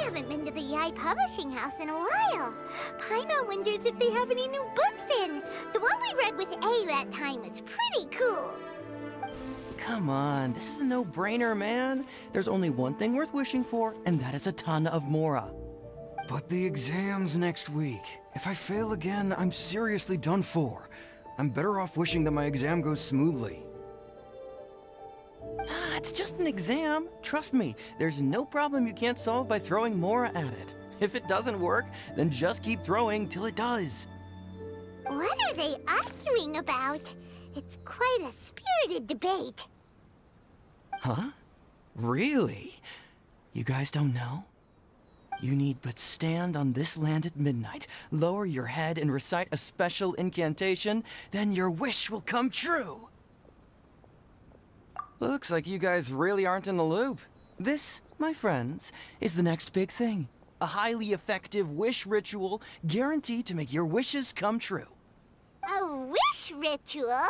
haven't been to the Yae Publishing House in a while. Paimon wonders if they have any new books in. The one we read with A that time was pretty cool. Come on, this is a no-brainer, man. There's only one thing worth wishing for, and that is a ton of Mora. But the exam's next week. If I fail again, I'm seriously done for. I'm better off wishing that my exam goes smoothly. It's just an exam. Trust me, there's no problem you can't solve by throwing Mora at it. If it doesn't work, then just keep throwing till it does. What are they arguing about? It's quite a spirited debate. Huh? Really? You guys don't know? You need but stand on this land at midnight, lower your head and recite a special incantation, then your wish will come true. Looks like you guys really aren't in the loop. This, my friends, is the next big thing. A highly effective wish ritual guaranteed to make your wishes come true. A wish ritual?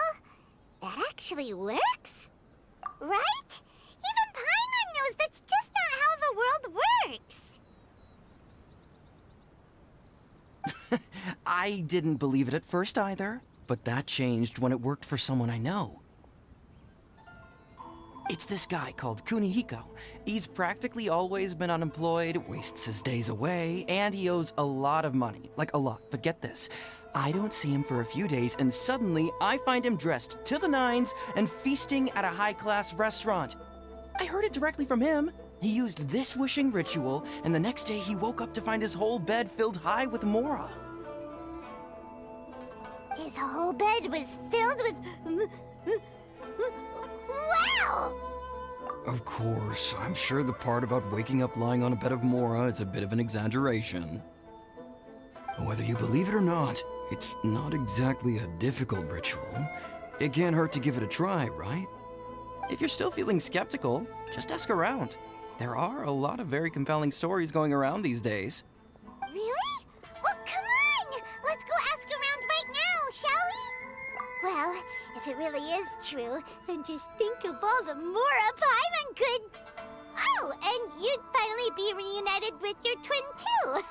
That actually works? Right? Even Paimon knows that's just not how the world works. I didn't believe it at first either, but that changed when it worked for someone I know. It's this guy called Kunihiko. He's practically always been unemployed, wastes his days away, and he owes a lot of money. Like a lot, but get this. I don't see him for a few days, and suddenly I find him dressed to the nines and feasting at a high-class restaurant. I heard it directly from him. He used this wishing ritual, and the next day he woke up to find his whole bed filled high with Mora. His whole bed was filled with... Wow! Of course, I'm sure the part about waking up lying on a bed of Mora is a bit of an exaggeration. Whether you believe it or not, it's not exactly a difficult ritual. It can't hurt to give it a try, right? If you're still feeling skeptical, just ask around. There are a lot of very compelling stories going around these days. Really? Well, come on! Let's go ask around right now, shall we? Well, if it really is true, then just think of all the Mora Paimon could... Oh, and you'd finally be reunited with your twin, too!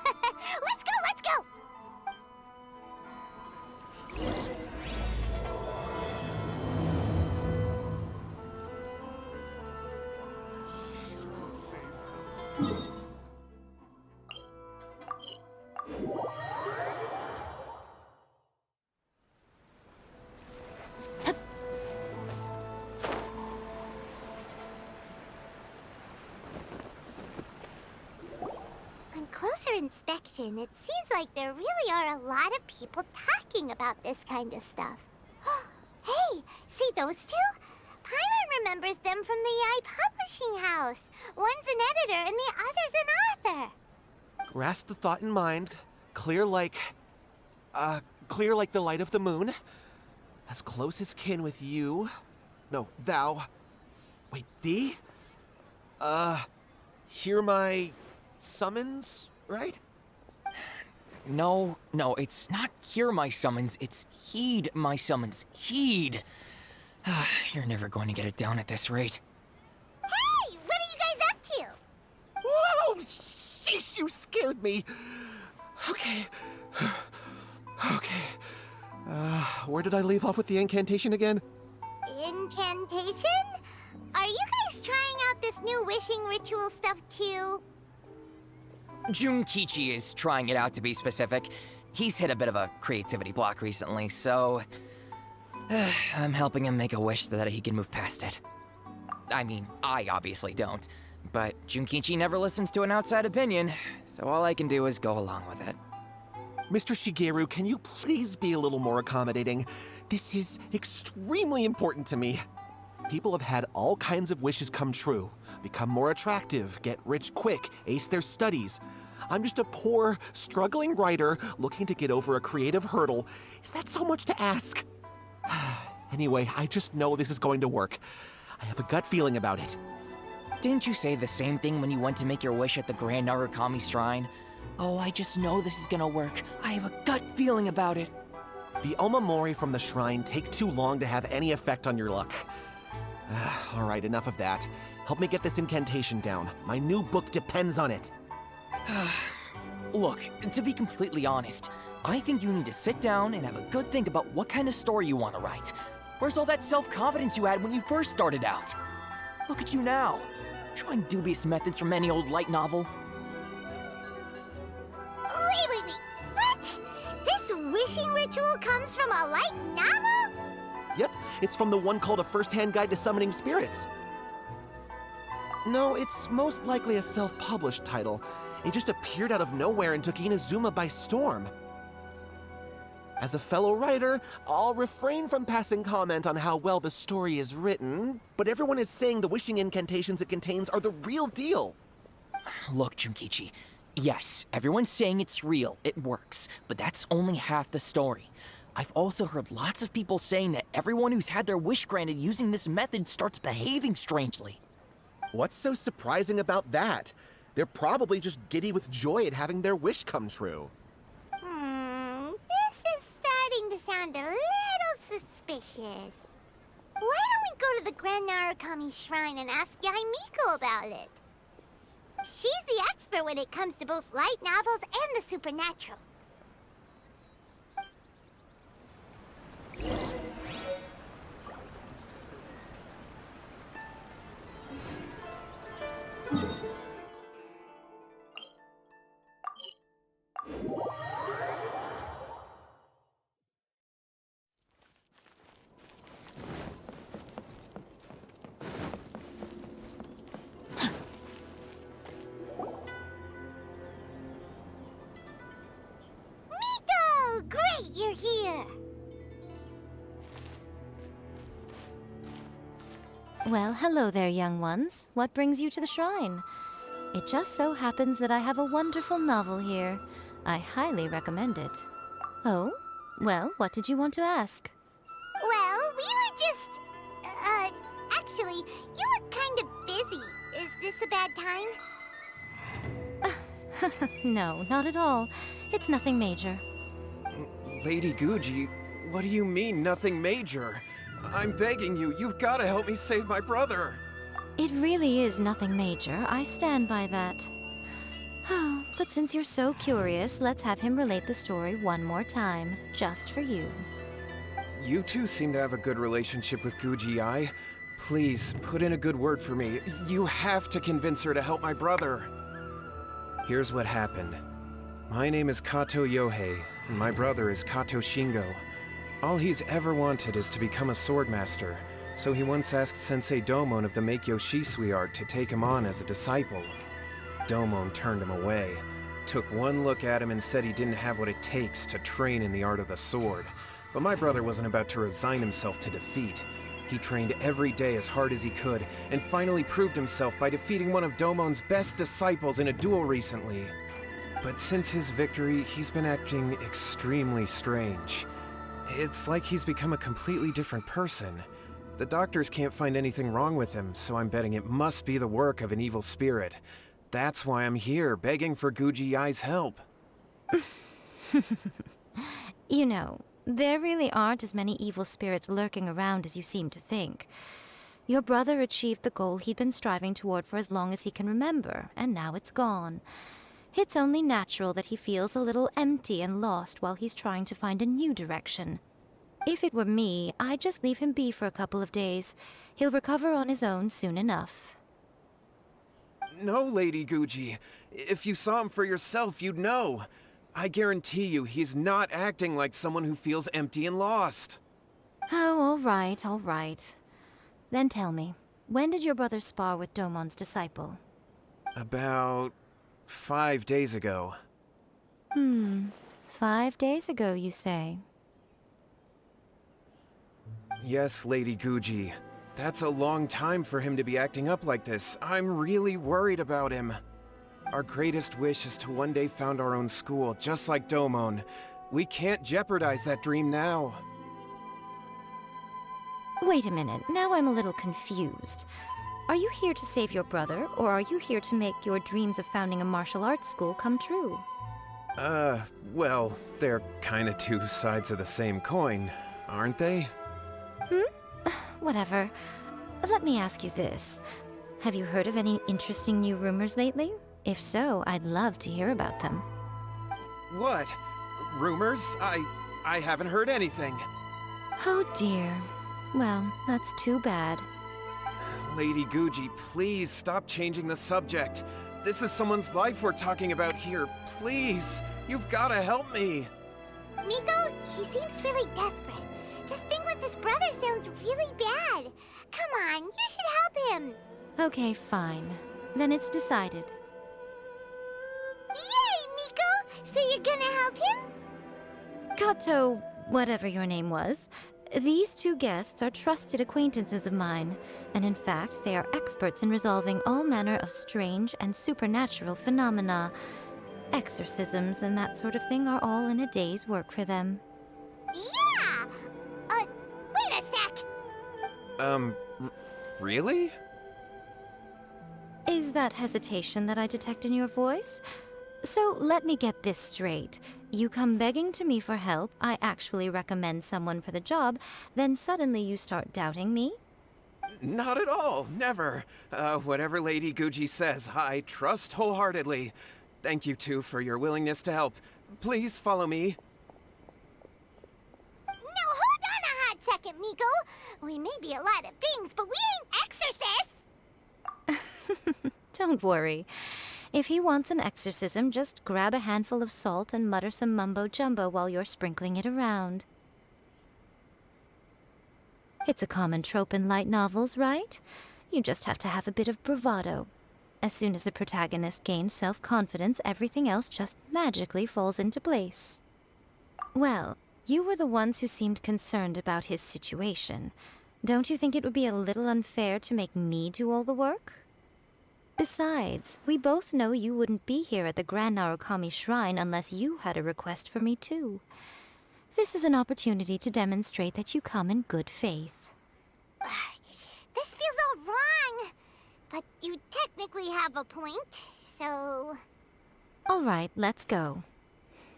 Let's go, let's go! On closer inspection, it seems like there really are a lot of people talking about this kind of stuff. Hey, see those two? Paimon remembers them from the Yae Publishing House. One's an editor and the other's an author. Grasp the thought in mind. Clear like the light of the moon. As close as kin with you. No, thou. Wait, thee? Hear my summons, right? No, it's not hear my summons, it's heed my summons. Heed! You're never going to get it down at this rate. Hey, what are you guys up to? Whoa! Sheesh, you scared me! Okay. Where did I leave off with the incantation again? Incantation? Are you guys trying out this new wishing ritual stuff too? Junkichi is trying it out, to be specific. He's hit a bit of a creativity block recently, so... I'm helping him make a wish so that he can move past it. I mean, I obviously don't, but Junkichi never listens to an outside opinion, so all I can do is go along with it. Mr. Shigeru, can you please be a little more accommodating? This is extremely important to me. People have had all kinds of wishes come true. Become more attractive, get rich quick, ace their studies. I'm just a poor, struggling writer looking to get over a creative hurdle. Is that so much to ask? Anyway, I just know this is going to work. I have a gut feeling about it. Didn't you say the same thing when you went to make your wish at the Grand Narukami Shrine? Oh, I just know this is gonna work. I have a gut feeling about it. The omamori from the shrine take too long to have any effect on your luck. All right, enough of that. Help me get this incantation down. My new book depends on it. Look, to be completely honest, I think you need to sit down and have a good think about what kind of story you want to write. Where's all that self-confidence you had when you first started out? Look at you now, trying dubious methods from any old light novel. Wait. What? This wishing ritual comes from a light novel? Yep, it's from the one called A First-Hand Guide to Summoning Spirits. No, it's most likely a self-published title. It just appeared out of nowhere and took Inazuma by storm. As a fellow writer, I'll refrain from passing comment on how well the story is written, but everyone is saying the wishing incantations it contains are the real deal. Look, Junkichi, yes, everyone's saying it's real, it works, but that's only half the story. I've also heard lots of people saying that everyone who's had their wish granted using this method starts behaving strangely. What's so surprising about that? They're probably just giddy with joy at having their wish come true. This is starting to sound a little suspicious. Why don't we go to the Grand Narukami Shrine and ask Yae Miko about it? She's the expert when it comes to both light novels and the supernatural. Miko! Great, you're here! Well, hello there, young ones. What brings you to the shrine? It just so happens that I have a wonderful novel here. I highly recommend it. Oh? Well, what did you want to ask? Well, we were just... actually, you look kind of busy. Is this a bad time? No, not at all. It's nothing major. Lady Guji, what do you mean, nothing major? I'm begging you, you've got to help me save my brother. It really is nothing major. I stand by that. Oh, but since you're so curious, let's have him relate the story one more time, just for you. You two seem to have a good relationship with Guji Ai. Please, put in a good word for me. You have to convince her to help my brother. Here's what happened. My name is Kato Yohei, and my brother is Kato Shingo. All he's ever wanted is to become a swordmaster, so he once asked Sensei Domon of the Meikyo Shisui art to take him on as a disciple. Domon turned him away, took one look at him and said he didn't have what it takes to train in the art of the sword. But my brother wasn't about to resign himself to defeat. He trained every day as hard as he could, and finally proved himself by defeating one of Domon's best disciples in a duel recently. But since his victory, he's been acting extremely strange. It's like he's become a completely different person. The doctors can't find anything wrong with him, so I'm betting it must be the work of an evil spirit. That's why I'm here, begging for Guji Ai's help. You know, there really aren't as many evil spirits lurking around as you seem to think. Your brother achieved the goal he'd been striving toward for as long as he can remember, and now it's gone. It's only natural that he feels a little empty and lost while he's trying to find a new direction. If it were me, I'd just leave him be for a couple of days. He'll recover on his own soon enough. No, Lady Guji. If you saw him for yourself, you'd know. I guarantee you, he's not acting like someone who feels empty and lost. Oh, all right. Then tell me, when did your brother spar with Domon's disciple? About 5 days ago. 5 days ago, you say? Yes, Lady Guji. That's a long time for him to be acting up like this. I'm really worried about him. Our greatest wish is to one day found our own school, just like Domon. We can't jeopardize that dream now. Wait a minute, now I'm a little confused. Are you here to save your brother, or are you here to make your dreams of founding a martial arts school come true? Well, they're kinda two sides of the same coin, aren't they? Whatever. Let me ask you this. Have you heard of any interesting new rumors lately? If so, I'd love to hear about them. What? Rumors? I haven't heard anything. Oh dear. Well, that's too bad. Lady Guji, please stop changing the subject. This is someone's life we're talking about here. Please, you've gotta help me. Miko, he seems really desperate. This thing with his brother sounds really bad. Come on, you should help him. Okay, fine. Then it's decided. Yay, Miko! So you're gonna help him? Kato, whatever your name was, these two guests are trusted acquaintances of mine, and in fact, they are experts in resolving all manner of strange and supernatural phenomena. Exorcisms and that sort of thing are all in a day's work for them. Yeah! Wait a sec! Really? Is that hesitation that I detect in your voice? So let me get this straight. You come begging to me for help, I actually recommend someone for the job, then suddenly you start doubting me? Not at all, never. Whatever Lady Guji says, I trust wholeheartedly. Thank you two for your willingness to help. Please follow me. No, hold on a hot second, Miko. We may be a lot of things, but we ain't exorcists! Don't worry. If he wants an exorcism, just grab a handful of salt and mutter some mumbo-jumbo while you're sprinkling it around. It's a common trope in light novels, right? You just have to have a bit of bravado. As soon as the protagonist gains self-confidence, everything else just magically falls into place. Well, you were the ones who seemed concerned about his situation. Don't you think it would be a little unfair to make me do all the work? Besides, we both know you wouldn't be here at the Grand Narukami Shrine unless you had a request for me too. This is an opportunity to demonstrate that you come in good faith. This feels all wrong. But you technically have a point, so... All right, let's go.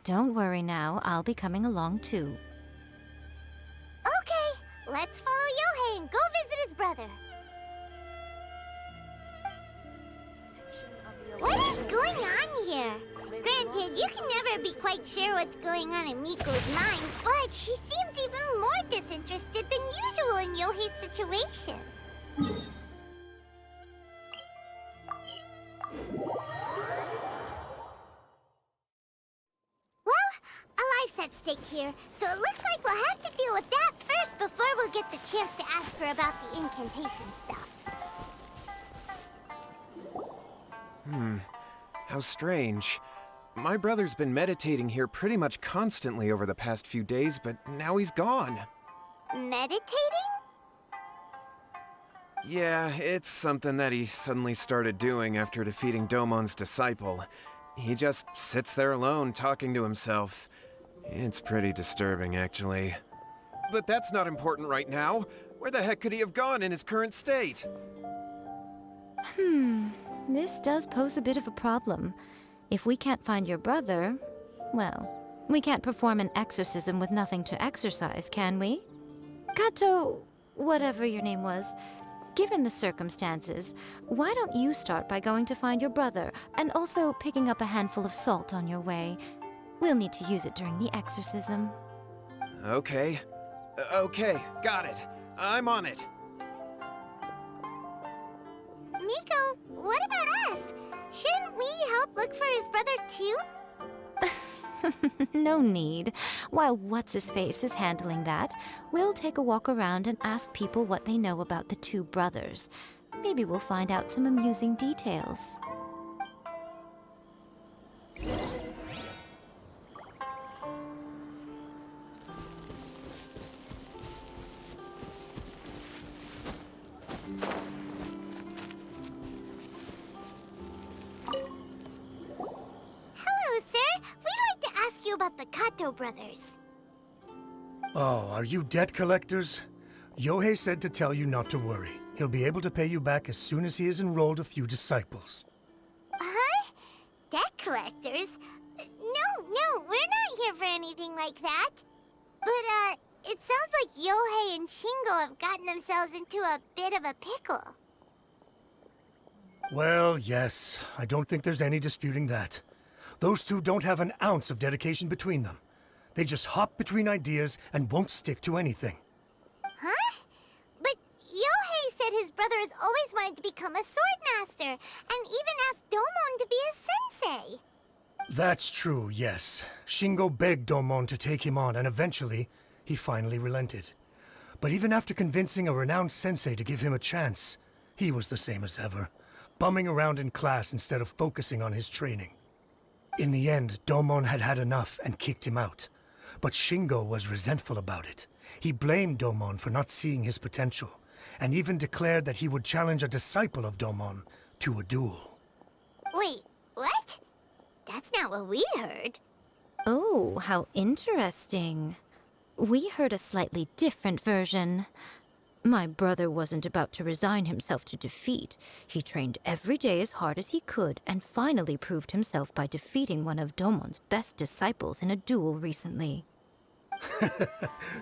Don't worry now, I'll be coming along too. Okay, let's follow Yohei and go visit his brother. What is going on here? Granted, you can never be quite sure what's going on in Miko's mind, but she seems even more disinterested than usual in Yohei's situation. Well, a life's at stake here, so it looks like we'll have to deal with that first before we'll get the chance to ask her about the incantation stuff. How strange. My brother's been meditating here pretty much constantly over the past few days, but now he's gone. Meditating? Yeah, it's something that he suddenly started doing after defeating Domon's disciple. He just sits there alone, talking to himself. It's pretty disturbing, actually. But that's not important right now. Where the heck could he have gone in his current state? This does pose a bit of a problem. If we can't find your brother, well, we can't perform an exorcism with nothing to exorcise, can we? Kato, whatever your name was, given the circumstances, why don't you start by going to find your brother, and also picking up a handful of salt on your way? We'll need to use it during the exorcism. Okay. Okay, got it. I'm on it. Miko, what about us? Shouldn't we help look for his brother too? No need. While What's-His-Face is handling that, we'll take a walk around and ask people what they know about the two brothers. Maybe we'll find out some amusing details. Hello, sir. We'd like to ask you about the Kato brothers. Oh, are you debt collectors? Yohei said to tell you not to worry. He'll be able to pay you back as soon as he has enrolled a few disciples. Huh? Debt collectors? No, we're not here for anything like that. But, it sounds like Yohei and Shingo have gotten themselves into a bit of a pickle. Well, yes. I don't think there's any disputing that. Those two don't have an ounce of dedication between them. They just hop between ideas and won't stick to anything. Huh? But Yohei said his brother has always wanted to become a sword master, and even asked Domon to be his sensei. That's true, yes. Shingo begged Domon to take him on, and eventually, he finally relented. But even after convincing a renowned sensei to give him a chance, he was the same as ever, bumming around in class instead of focusing on his training. In the end, Domon had had enough and kicked him out. But Shingo was resentful about it. He blamed Domon for not seeing his potential, and even declared that he would challenge a disciple of Domon to a duel. Wait, what? That's not what we heard. Oh, how interesting. We heard a slightly different version. My brother wasn't about to resign himself to defeat. He trained every day as hard as he could and finally proved himself by defeating one of Domon's best disciples in a duel recently.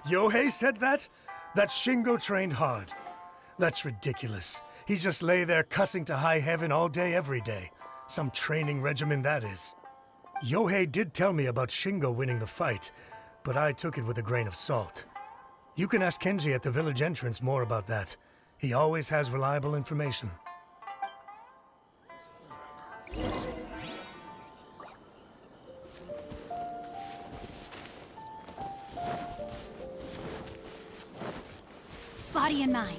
Yohei said that? That Shingo trained hard. That's ridiculous. He just lay there cussing to high heaven all day, every day. Some training regimen, that is. Yohei did tell me about Shingo winning the fight, but I took it with a grain of salt. You can ask Kenji at the village entrance more about that. He always has reliable information. Body and mind.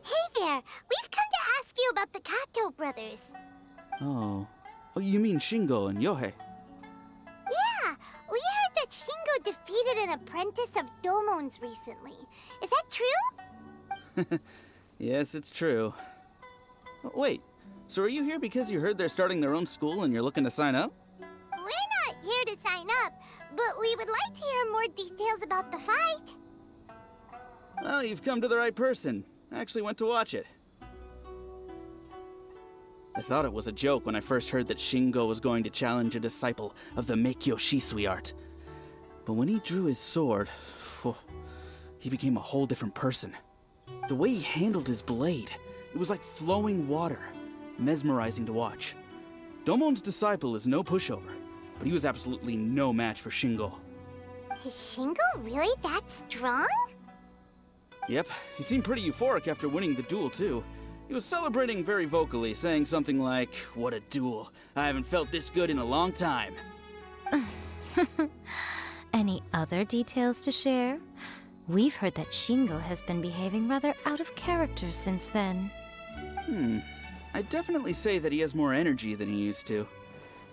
Hey there! We've come to ask you about the Kato brothers. Oh, you mean Shingo and Yohei? Yeah, we heard that Shingo defeated an apprentice of Domon's recently. Is that true? Yes, it's true. Wait, so are you here because you heard they're starting their own school and you're looking to sign up? We're not here to sign up, but we would like to hear more details about the fight. Well, you've come to the right person. I actually went to watch it. I thought it was a joke when I first heard that Shingo was going to challenge a disciple of the Meikyo Shisui art. But when he drew his sword, he became a whole different person. The way he handled his blade, it was like flowing water, mesmerizing to watch. Domon's disciple is no pushover, but he was absolutely no match for Shingo. Is Shingo really that strong? Yep, he seemed pretty euphoric after winning the duel too. He was celebrating very vocally, saying something like, "What a duel. I haven't felt this good in a long time." Any other details to share? We've heard that Shingo has been behaving rather out of character since then. I'd definitely say that he has more energy than he used to.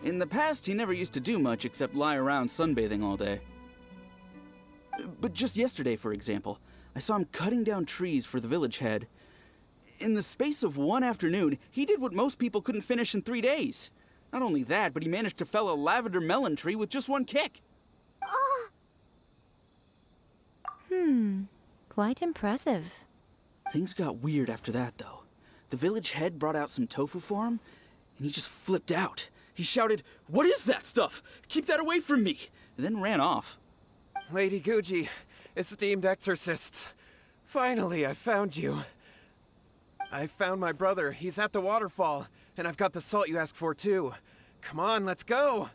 In the past, he never used to do much except lie around sunbathing all day. But just yesterday, for example, I saw him cutting down trees for the village head. In the space of one afternoon, he did what most people couldn't finish in 3 days. Not only that, but he managed to fell a lavender melon tree with just one kick. Oh, Quite impressive. Things got weird after that, though. The village head brought out some tofu for him, and he just flipped out. He shouted, "What is that stuff? Keep that away from me!" and then ran off. Lady Guji, esteemed exorcists. Finally, I found you. I found my brother. He's at the waterfall, and I've got the salt you asked for, too. Come on, let's go!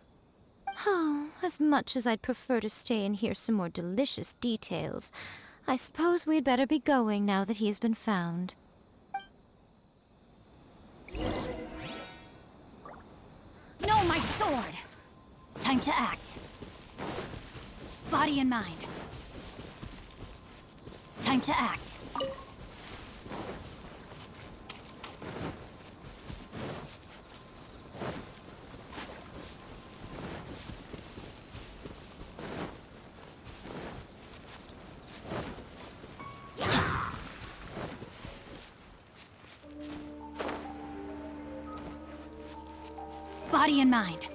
Oh, as much as I'd prefer to stay and hear some more delicious details, I suppose we'd better be going now that he's been found. No, my sword! Time to act. Body and mind. Time to act. Body and mind.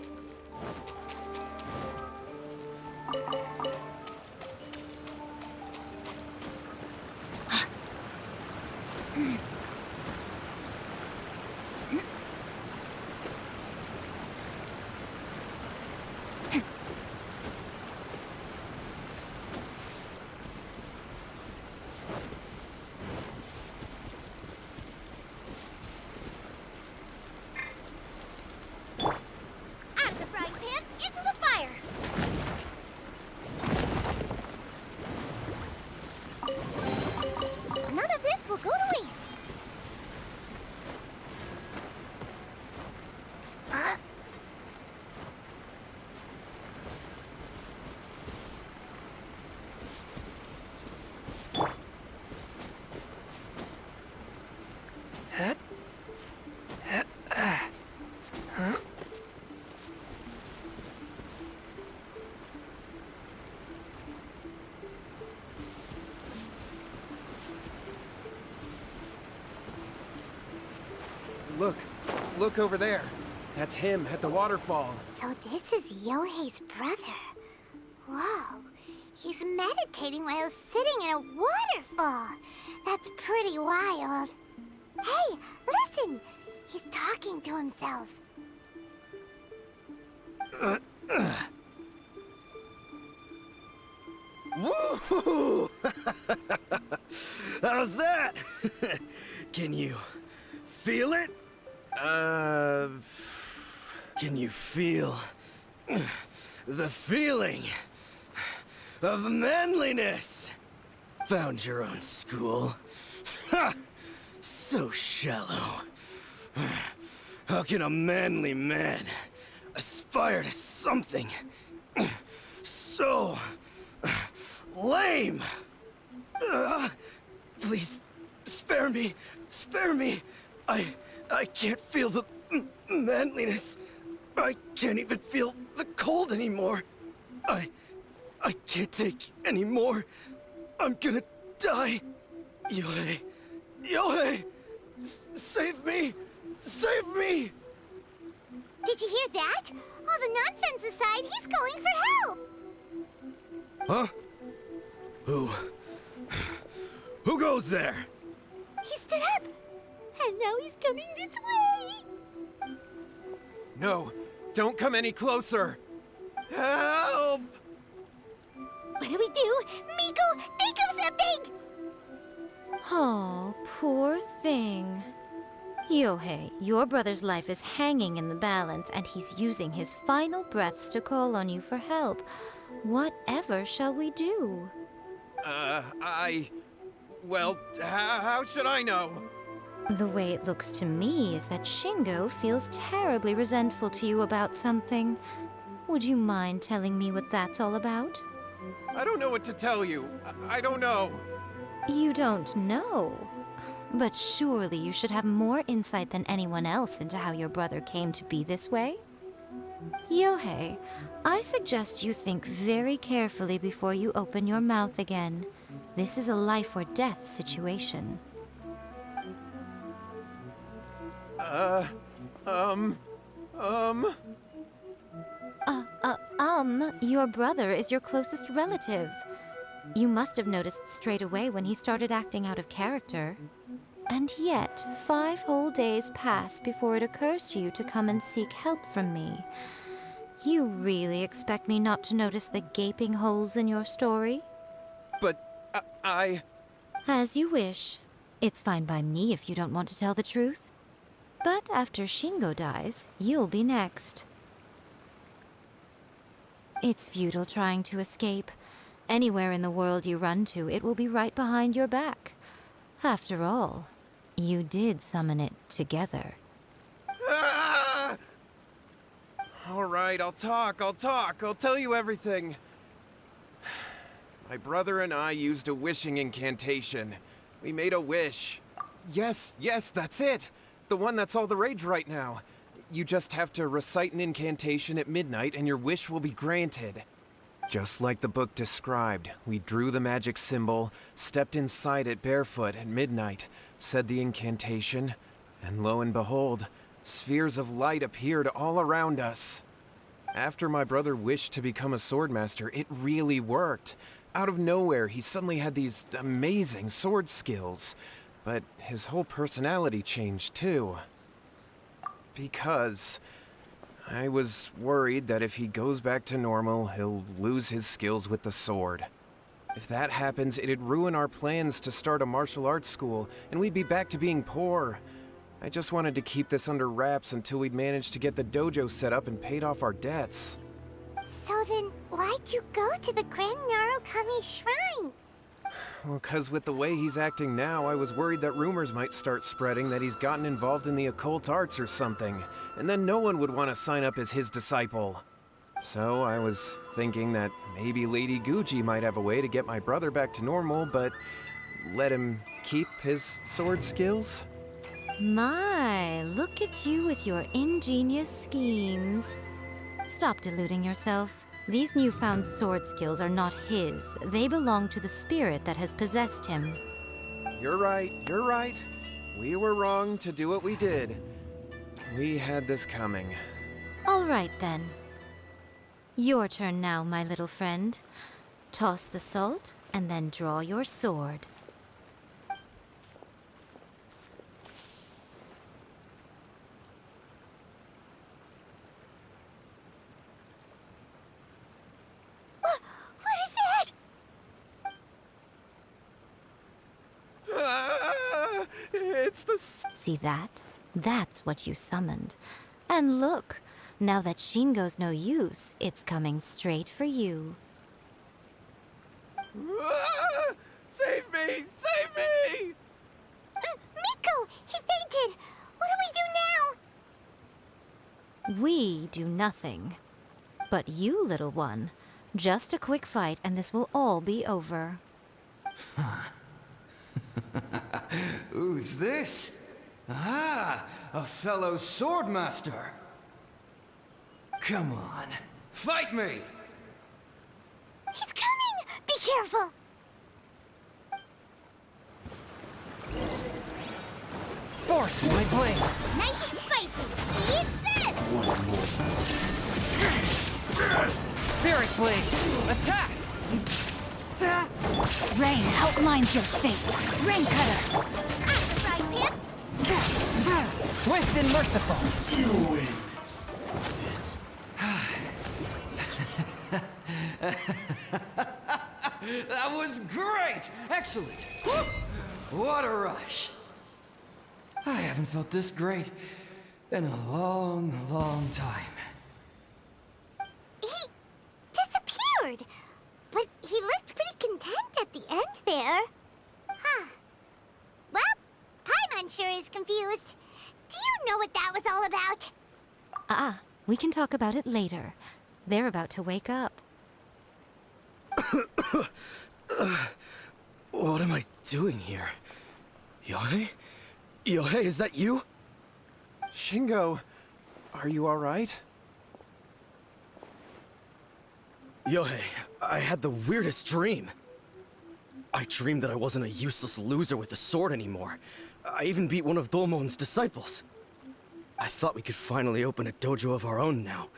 Look over there. That's him at the waterfall. So this is Yohei's brother. Whoa. He's meditating while sitting in a waterfall. That's pretty wild. Hey, listen! He's talking to himself. Woohoo! How's that? Can you feel it? Can you feel the feeling of manliness? Found your own school. Ha! So shallow. How can a manly man aspire to something so lame? Please, spare me. Spare me. I can't feel the manliness. I can't even feel the cold anymore. I can't take any more. I'm gonna die. Yohei. Yohei! Save me! Save me! Did you hear that? All the nonsense aside, he's going for help! Huh? Who goes there? He stood up! And now he's coming this way! No, don't come any closer. Help! What do we do? Miko, think of something! Oh, poor thing. Yohei, your brother's life is hanging in the balance, and he's using his final breaths to call on you for help. Whatever shall we do? Well, how should I know? The way it looks to me is that Shingo feels terribly resentful to you about something. Would you mind telling me what that's all about? I don't know what to tell you. I don't know. You don't know? But surely you should have more insight than anyone else into how your brother came to be this way? Yohei, I suggest you think very carefully before you open your mouth again. This is a life or death situation. Your brother is your closest relative. You must have noticed straight away when he started acting out of character. And yet, 5 whole days pass before it occurs to you to come and seek help from me. You really expect me not to notice the gaping holes in your story? But I... As you wish. It's fine by me if you don't want to tell the truth. But after Shingo dies, you'll be next. It's futile trying to escape. Anywhere in the world you run to, it will be right behind your back. After all, you did summon it together. Ah! All right, I'll talk. I'll tell you everything. My brother and I used a wishing incantation. We made a wish. Yes, that's it. The one that's all the rage right now. You just have to recite an incantation at midnight and your wish will be granted. Just like the book described, we drew the magic symbol, stepped inside it barefoot at midnight, said the incantation, and lo and behold, spheres of light appeared all around us. After my brother wished to become a swordmaster, it really worked. Out of nowhere, he suddenly had these amazing sword skills, but his whole personality changed too. Because I was worried that if he goes back to normal, he'll lose his skills with the sword. If that happens, it'd ruin our plans to start a martial arts school, and we'd be back to being poor. I just wanted to keep this under wraps until we'd managed to get the dojo set up and paid off our debts. So then, why'd you go to the Grand Narukami Shrine? Well, 'cause with the way he's acting now, I was worried that rumors might start spreading that he's gotten involved in the occult arts or something, and then no one would want to sign up as his disciple. So I was thinking that maybe Lady Guji might have a way to get my brother back to normal, but let him keep his sword skills? My, look at you with your ingenious schemes. Stop deluding yourself. These newfound sword skills are not his. They belong to the spirit that has possessed him. You're right. We were wrong to do what we did. We had this coming. All right, then. Your turn now, my little friend. Toss the salt, and then draw your sword. What is that? It's the... See that? That's what you summoned. And look, now that Shingo's no use, it's coming straight for you. Save me! Save me! Miko! He fainted! What do we do now? We do nothing. But you, little one, just a quick fight and this will all be over. Who's this? Ah, a fellow swordmaster. Come on, fight me! He's coming! Be careful! Forth, my blade! Nice and spicy! Eat this! Spirit blade! Attack! Rain outlines your fate. Rain cutter. That's the right pip! Swift and merciful! That was great! Excellent! Woo! What a rush! I haven't felt this great in a long, long time. He disappeared! But he looked pretty content at the end there. Huh. Well, Paimon sure is confused. Do you know what that was all about? We can talk about it later. They're about to wake up. What am I doing here? Yae? Yae, is that you? Shingo, are you alright? Yae, I had the weirdest dream. I dreamed that I wasn't a useless loser with a sword anymore. I even beat one of Domon's disciples. I thought we could finally open a dojo of our own now.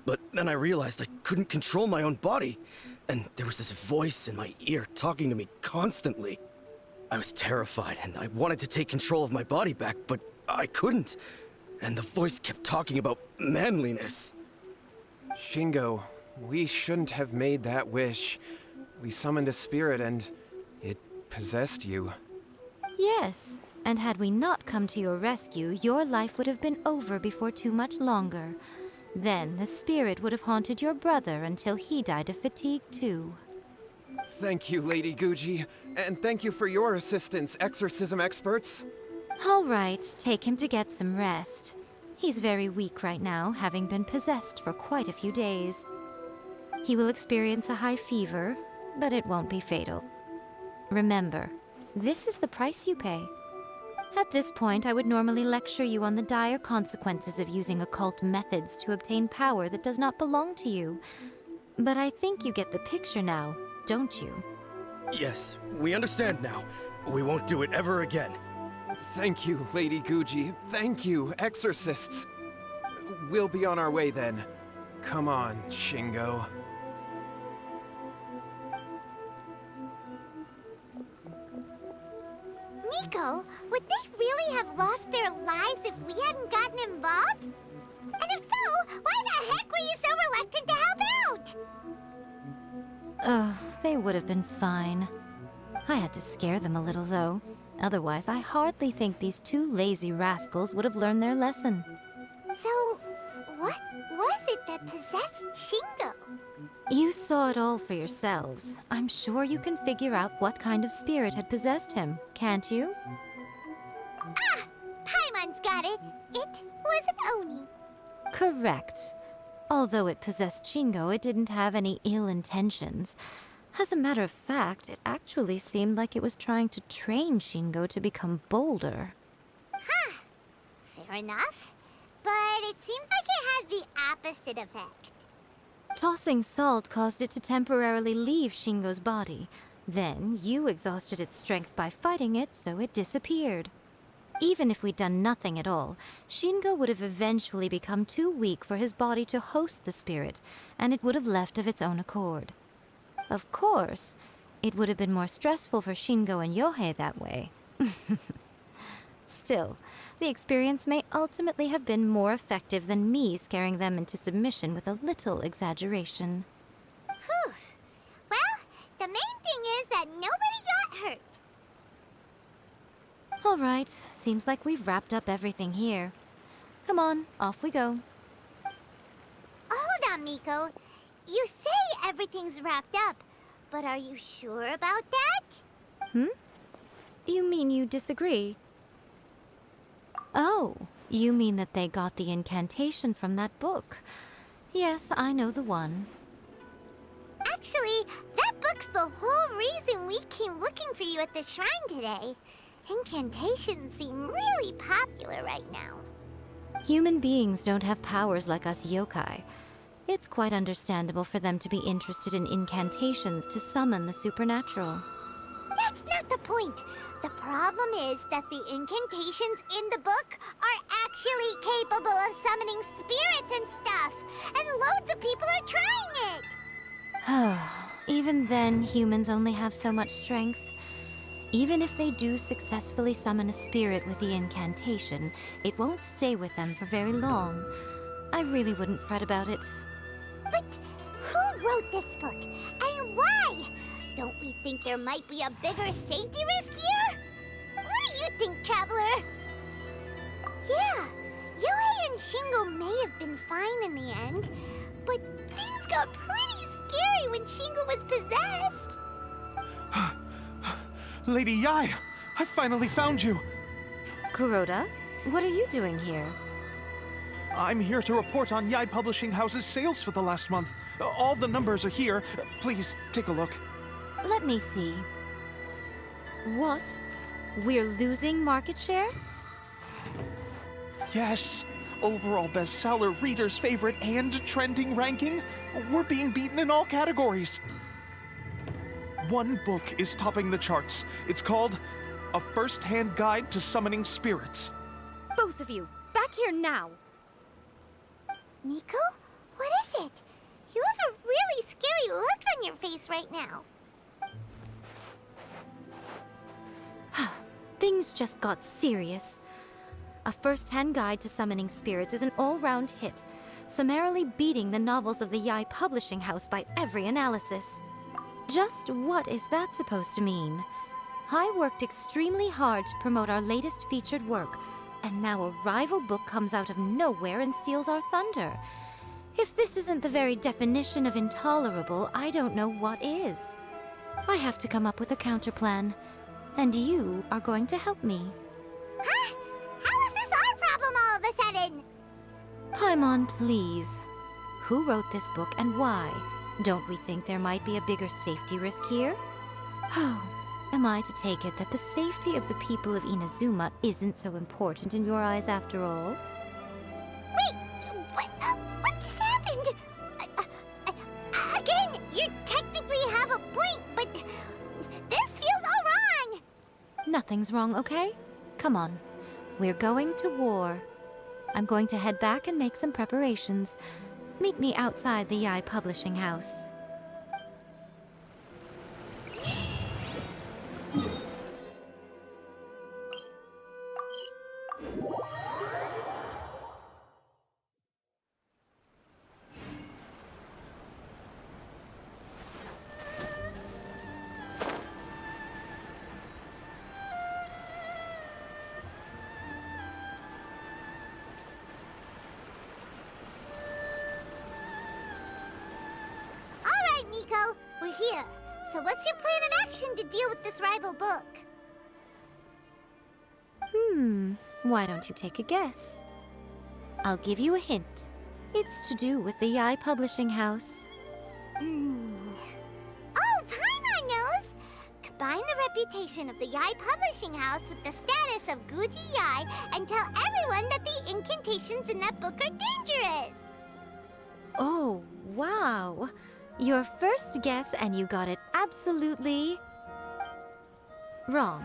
But then I realized I couldn't control my own body. And there was this voice in my ear talking to me constantly. I was terrified and I wanted to take control of my body back, but I couldn't. And the voice kept talking about manliness. Shingo, we shouldn't have made that wish. We summoned a spirit and it possessed you. Yes, and had we not come to your rescue, your life would have been over before too much longer. Then the spirit would have haunted your brother until he died of fatigue too. Thank you, Lady Guji, and thank you for your assistance, exorcism experts. All right, take him to get some rest. He's very weak right now, having been possessed for quite a few days. He will experience a high fever, but it won't be fatal. Remember, this is the price you pay. At this point, I would normally lecture you on the dire consequences of using occult methods to obtain power that does not belong to you. But I think you get the picture now, don't you? Yes, we understand now. We won't do it ever again. Thank you, Lady Guji. Thank you, exorcists. We'll be on our way then. Come on, Shingo. Miko, would they really have lost their lives if we hadn't gotten involved? And if so, why the heck were you so reluctant to help out? Oh, they would have been fine. I had to scare them a little, though. Otherwise, I hardly think these two lazy rascals would have learned their lesson. So, what was it that possessed Shingo? You saw it all for yourselves. I'm sure you can figure out what kind of spirit had possessed him, can't you? Ah! Paimon's got it. It was an Oni. Correct. Although it possessed Shingo, it didn't have any ill intentions. As a matter of fact, it actually seemed like it was trying to train Shingo to become bolder. Huh. Fair enough. But it seemed like it had the opposite effect. Tossing salt caused it to temporarily leave Shingo's body. Then you exhausted its strength by fighting it, so it disappeared. Even if we'd done nothing at all, Shingo would have eventually become too weak for his body to host the spirit, and it would have left of its own accord. Of course, it would have been more stressful for Shingo and Yohei that way. Still, the experience may ultimately have been more effective than me scaring them into submission with a little exaggeration. Whew. Well, the main thing is that nobody got hurt. All right, seems like we've wrapped up everything here. Come on, off we go. Hold on, Miko. You say everything's wrapped up, but are you sure about that? You mean you disagree? Oh, you mean that they got the incantation from that book. Yes, I know the one. Actually, that book's the whole reason we came looking for you at the shrine today. Incantations seem really popular right now. Human beings don't have powers like us yokai. It's quite understandable for them to be interested in incantations to summon the supernatural. That's not the point. The problem is that the incantations in the book are actually capable of summoning spirits and stuff, and loads of people are trying it. Even then, humans only have so much strength. Even if they do successfully summon a spirit with the incantation, it won't stay with them for very long. I really wouldn't fret about it. But who wrote this book, and why? Don't we think there might be a bigger safety risk here? What do you think, Traveler? Yeah, Yohei and Shingo may have been fine in the end, but things got pretty scary when Shingo was possessed. Lady Yae, I finally found you. Kuroda, what are you doing here? I'm here to report on Yae Publishing House's sales for the last month. All the numbers are here. Please take a look. Let me see. What? We're losing market share? Yes. Overall bestseller, readers' favorite, and trending ranking. We're being beaten in all categories. One book is topping the charts. It's called A First-Hand Guide to Summoning Spirits. Both of you, back here now! Miko? What is it? You have a really scary look on your face right now. Things just got serious. A First-Hand Guide to Summoning Spirits is an all-round hit, summarily beating the novels of the Yae Publishing House by every analysis. Just what is that supposed to mean? I worked extremely hard to promote our latest featured work, and now a rival book comes out of nowhere and steals our thunder. If this isn't the very definition of intolerable, I don't know what is. I have to come up with a counterplan, and you are going to help me. Huh? How is this our problem all of a sudden? Paimon, please. Who wrote this book and why? Don't we think there might be a bigger safety risk here? Oh, am I to take it that the safety of the people of Inazuma isn't so important in your eyes after all? Wait, what just happened? Again, you technically have a point, but this feels all wrong. Nothing's wrong, okay? Come on. We're going to war. I'm going to head back and make some preparations. Meet me outside the Yae Publishing House. Miko, we're here. So what's your plan of action to deal with this rival book? Why don't you take a guess? I'll give you a hint. It's to do with the Yae Publishing House. Oh, Paimon knows! Combine the reputation of the Yae Publishing House with the status of Guji Yae and tell everyone that the incantations in that book are dangerous! Oh, wow. Your first guess and you got it absolutely wrong.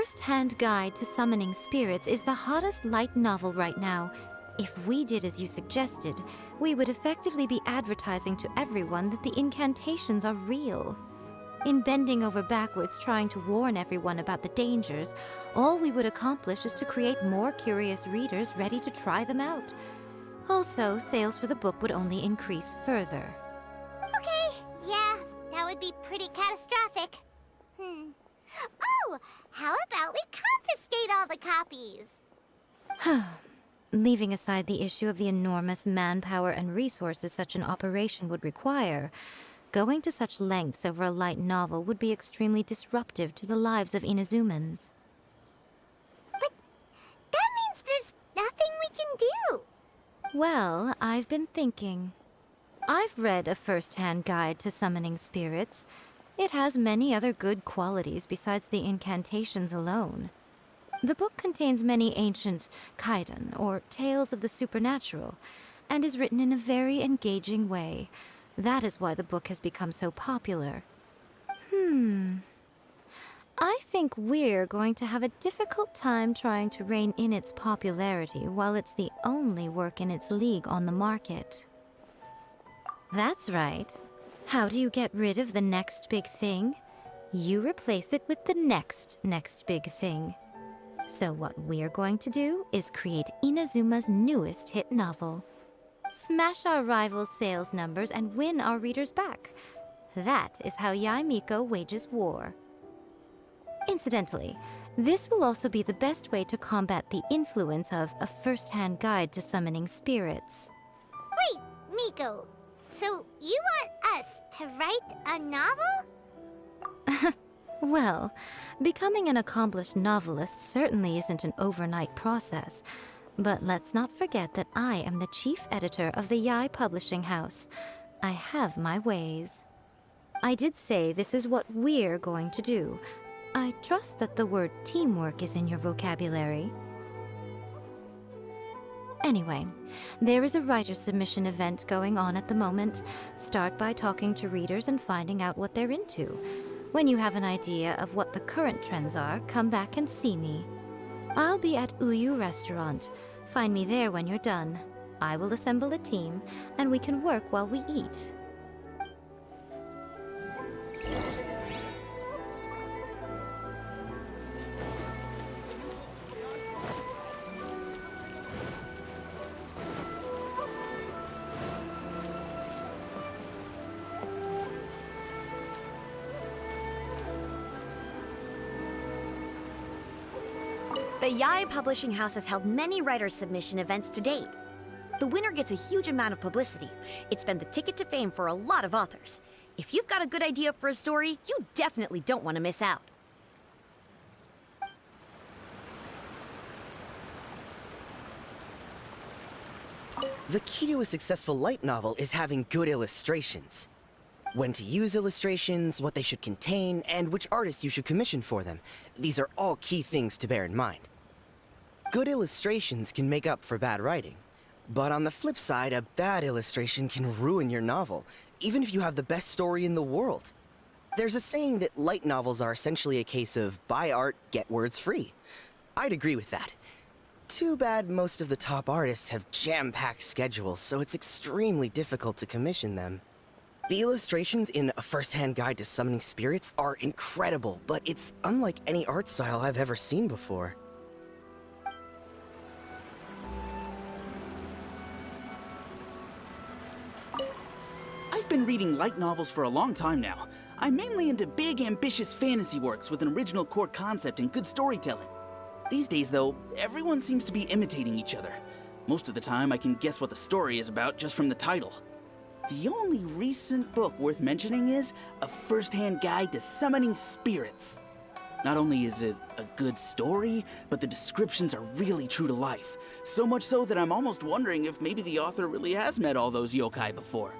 First-Hand Guide to Summoning Spirits is the hottest light novel right now. If we did as you suggested, we would effectively be advertising to everyone that the incantations are real. In bending over backwards trying to warn everyone about the dangers, all we would accomplish is to create more curious readers ready to try them out. Also, sales for the book would only increase further. Okay, yeah, that would be pretty catastrophic. Oh, how about we confiscate all the copies? Leaving aside the issue of the enormous manpower and resources such an operation would require, going to such lengths over a light novel would be extremely disruptive to the lives of Inazumans. But that means there's nothing we can do. Well, I've been thinking. I've read A First-Hand Guide to Summoning Spirits. It has many other good qualities besides the incantations alone. The book contains many ancient kaidan, or tales of the supernatural, and is written in a very engaging way. That is why the book has become so popular. I think we're going to have a difficult time trying to rein in its popularity while it's the only work in its league on the market. That's right. How do you get rid of the next big thing? You replace it with the next big thing. So what we're going to do is create Inazuma's newest hit novel. Smash our rival's sales numbers and win our readers back. That is how Yae Miko wages war. Incidentally, this will also be the best way to combat the influence of A First-Hand Guide to Summoning Spirits. Wait, Miko, so you want us to write a novel? Well, becoming an accomplished novelist certainly isn't an overnight process. But let's not forget that I am the chief editor of the Yae Publishing House. I have my ways. I did say this is what we're going to do. I trust that the word teamwork is in your vocabulary. Anyway, there is a writer's submission event going on at the moment. Start by talking to readers and finding out what they're into. When you have an idea of what the current trends are, come back and see me. I'll be at Uyu Restaurant. Find me there when you're done. I will assemble a team, and we can work while we eat. The Yae Publishing House has held many writer submission events to date. The winner gets a huge amount of publicity. It's been the ticket to fame for a lot of authors. If you've got a good idea for a story, you definitely don't want to miss out. The key to a successful light novel is having good illustrations. When to use illustrations, what they should contain, and which artists you should commission for them. These are all key things to bear in mind. Good illustrations can make up for bad writing. But on the flip side, a bad illustration can ruin your novel, even if you have the best story in the world. There's a saying that light novels are essentially a case of buy art, get words free. I'd agree with that. Too bad most of the top artists have jam-packed schedules, so it's extremely difficult to commission them. The illustrations in A First-Hand Guide to Summoning Spirits are incredible, but it's unlike any art style I've ever seen before. I've been reading light novels for a long time now. I'm mainly into big, ambitious fantasy works with an original core concept and good storytelling. These days, though, everyone seems to be imitating each other. Most of the time, I can guess what the story is about just from the title. The only recent book worth mentioning is A First-Hand Guide to Summoning Spirits. Not only is it a good story, but the descriptions are really true to life. So much so that I'm almost wondering if maybe the author really has met all those yokai before.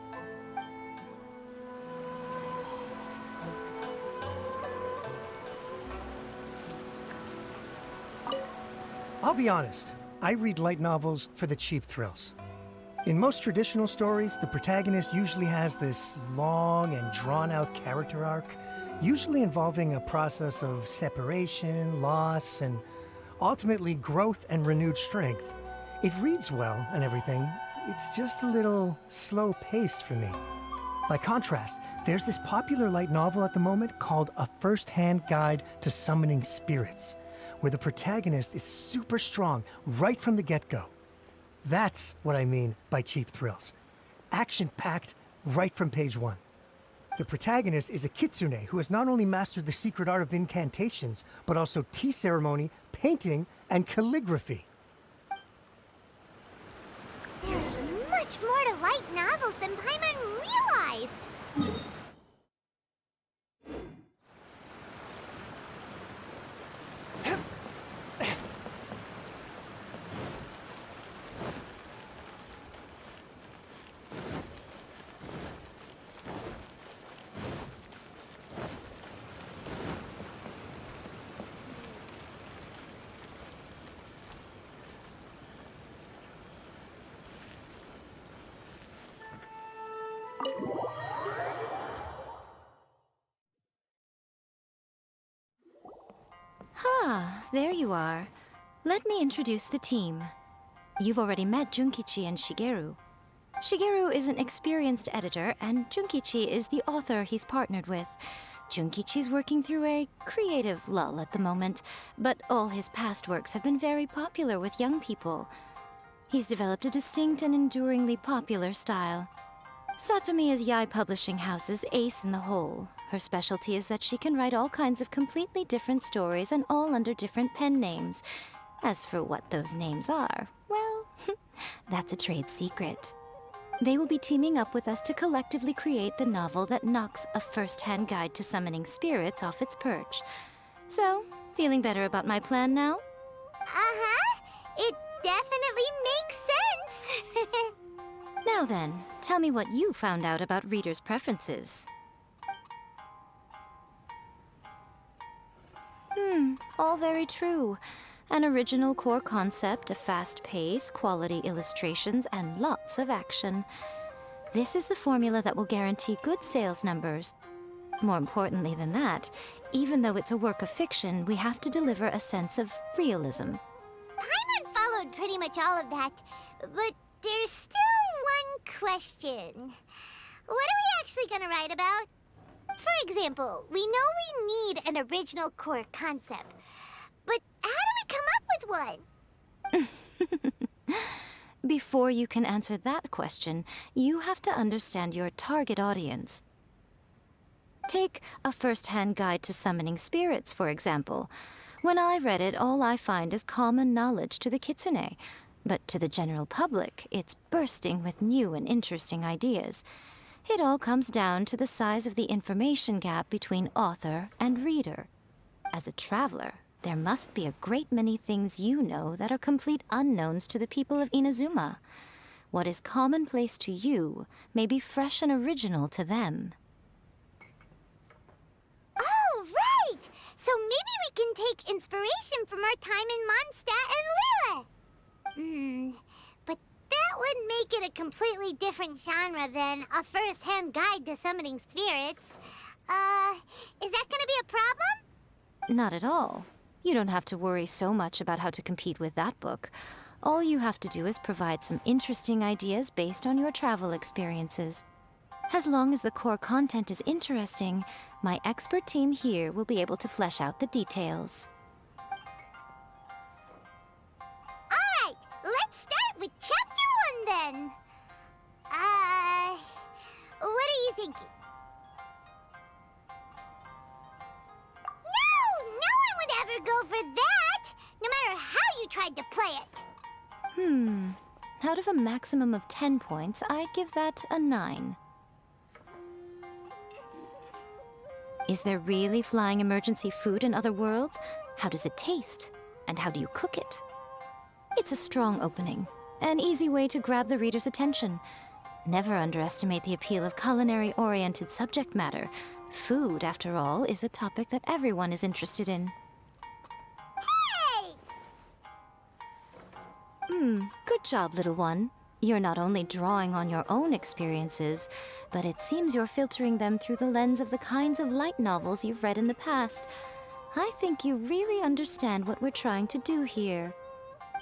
I'll be honest, I read light novels for the cheap thrills. In most traditional stories, the protagonist usually has this long and drawn-out character arc, usually involving a process of separation, loss, and ultimately growth and renewed strength. It reads well and everything, it's just a little slow-paced for me. By contrast, there's this popular light novel at the moment called A First-Hand Guide to Summoning Spirits, where the protagonist is super strong right from the get-go. That's what I mean by cheap thrills. Action-packed right from page 1. The protagonist is a kitsune who has not only mastered the secret art of incantations, but also tea ceremony, painting, and calligraphy. There's much more to light novels than Paimon realized. Ah, there you are. Let me introduce the team. You've already met Junkichi and Shigeru. Shigeru is an experienced editor, and Junkichi is the author he's partnered with. Junkichi's working through a creative lull at the moment, but all his past works have been very popular with young people. He's developed a distinct and enduringly popular style. Satomi is Yae Publishing House's ace in the hole. Her specialty is that she can write all kinds of completely different stories and all under different pen names. As for what those names are, well, that's a trade secret. They will be teaming up with us to collectively create the novel that knocks A First-Hand Guide to Summoning Spirits off its perch. So, feeling better about my plan now? Uh-huh. It definitely makes sense. Now then, tell me what you found out about readers' preferences. All very true. An original core concept, a fast pace, quality illustrations, and lots of action. This is the formula that will guarantee good sales numbers. More importantly than that, even though it's a work of fiction, we have to deliver a sense of realism. Paimon followed pretty much all of that, but there's still one question. What are we actually gonna write about? For example, we know we need an original core concept, but how do we come up with one? Before you can answer that question, you have to understand your target audience. Take A First-Hand Guide to Summoning Spirits, for example. When I read it, all I find is common knowledge to the kitsune. But to the general public, it's bursting with new and interesting ideas. It all comes down to the size of the information gap between author and reader. As a traveler, there must be a great many things you know that are complete unknowns to the people of Inazuma. What is commonplace to you may be fresh and original to them. Oh, right! So maybe we can take inspiration from our time in Mondstadt and Lille. But that would make it a completely different genre than A First-Hand Guide to Summoning Spirits. Is that gonna be a problem? Not at all. You don't have to worry so much about how to compete with that book. All you have to do is provide some interesting ideas based on your travel experiences. As long as the core content is interesting, my expert team here will be able to flesh out the details. Alright, let's start with Chapter 1 then. What are you thinking? No one would ever go for that, no matter how you tried to play it. Out of a maximum of 10 points, I'd give that a 9. Is there really flying emergency food in other worlds? How does it taste? And how do you cook it? It's a strong opening, an easy way to grab the reader's attention. Never underestimate the appeal of culinary-oriented subject matter. Food, after all, is a topic that everyone is interested in. Hey! Good job, little one. You're not only drawing on your own experiences, but it seems you're filtering them through the lens of the kinds of light novels you've read in the past. I think you really understand what we're trying to do here.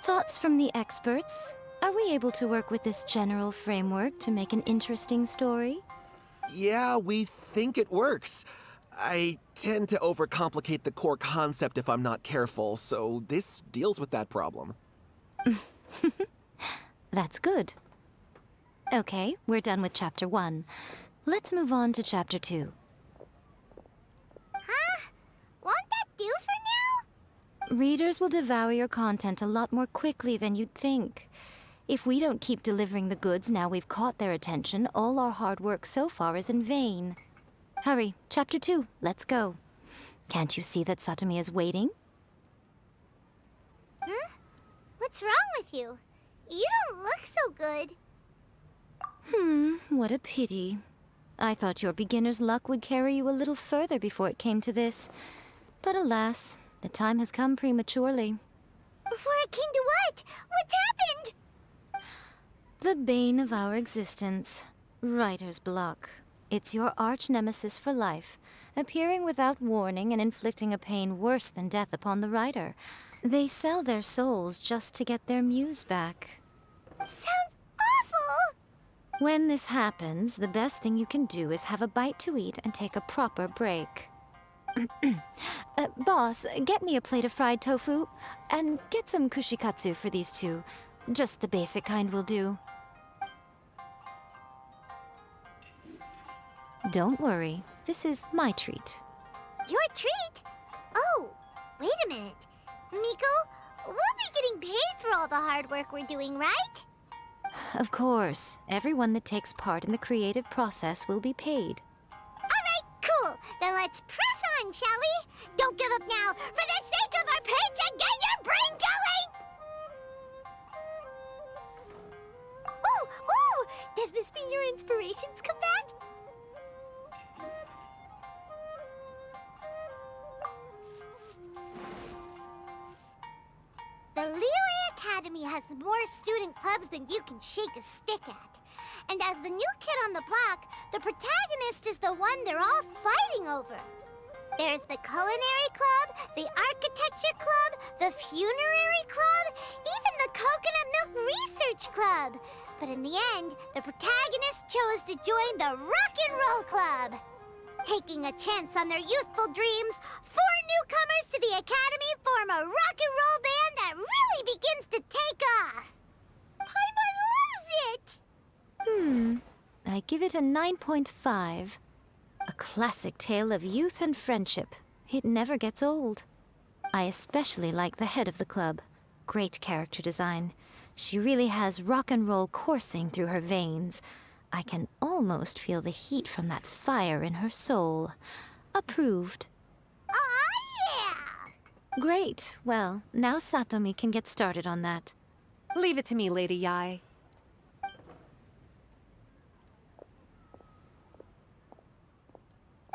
Thoughts from the experts? Are we able to work with this general framework to make an interesting story? Yeah, we think it works. I tend to overcomplicate the core concept if I'm not careful, so this deals with that problem. That's good. Okay, we're done with Chapter 1. Let's move on to Chapter 2. Huh? Won't that do for now? Readers will devour your content a lot more quickly than you'd think. If we don't keep delivering the goods now we've caught their attention, all our hard work so far is in vain. Hurry, Chapter 2, let's go. Can't you see that Satomi is waiting? Huh? What's wrong with you? You don't look so good. What a pity. I thought your beginner's luck would carry you a little further before it came to this. But alas, the time has come prematurely. Before it came to what? What's happened? The bane of our existence, writer's block. It's your arch-nemesis for life, appearing without warning and inflicting a pain worse than death upon the writer. They sell their souls just to get their muse back. Sounds awful! When this happens, the best thing you can do is have a bite to eat and take a proper break. Boss, get me a plate of fried tofu, and get some kushikatsu for these two. Just the basic kind will do. Don't worry, this is my treat. Your treat? Oh, wait a minute. Miko, we'll be getting paid for all the hard work we're doing, right? Of course, everyone that takes part in the creative process will be paid. Alright, cool. Then let's press on, shall we? Don't give up now. For the sake of our paycheck, get your brain going! Ooh! Does this mean your inspirations come back? The Liyue Academy has more student clubs than you can shake a stick at. And as the new kid on the block, the protagonist is the one they're all fighting over. There's the Culinary Club, the Architecture Club, the Funerary Club, even the Coconut Milk Research Club. But in the end, the protagonist chose to join the Rock and Roll Club. Taking a chance on their youthful dreams, 4 newcomers to the Academy form a rock and roll band that really begins to take off. Paimon loves it! I give it a 9.5. A classic tale of youth and friendship. It never gets old. I especially like the head of the club. Great character design. She really has rock and roll coursing through her veins. I can almost feel the heat from that fire in her soul. Approved. Aw, yeah! Great. Well, now Satomi can get started on that. Leave it to me, Lady Yae.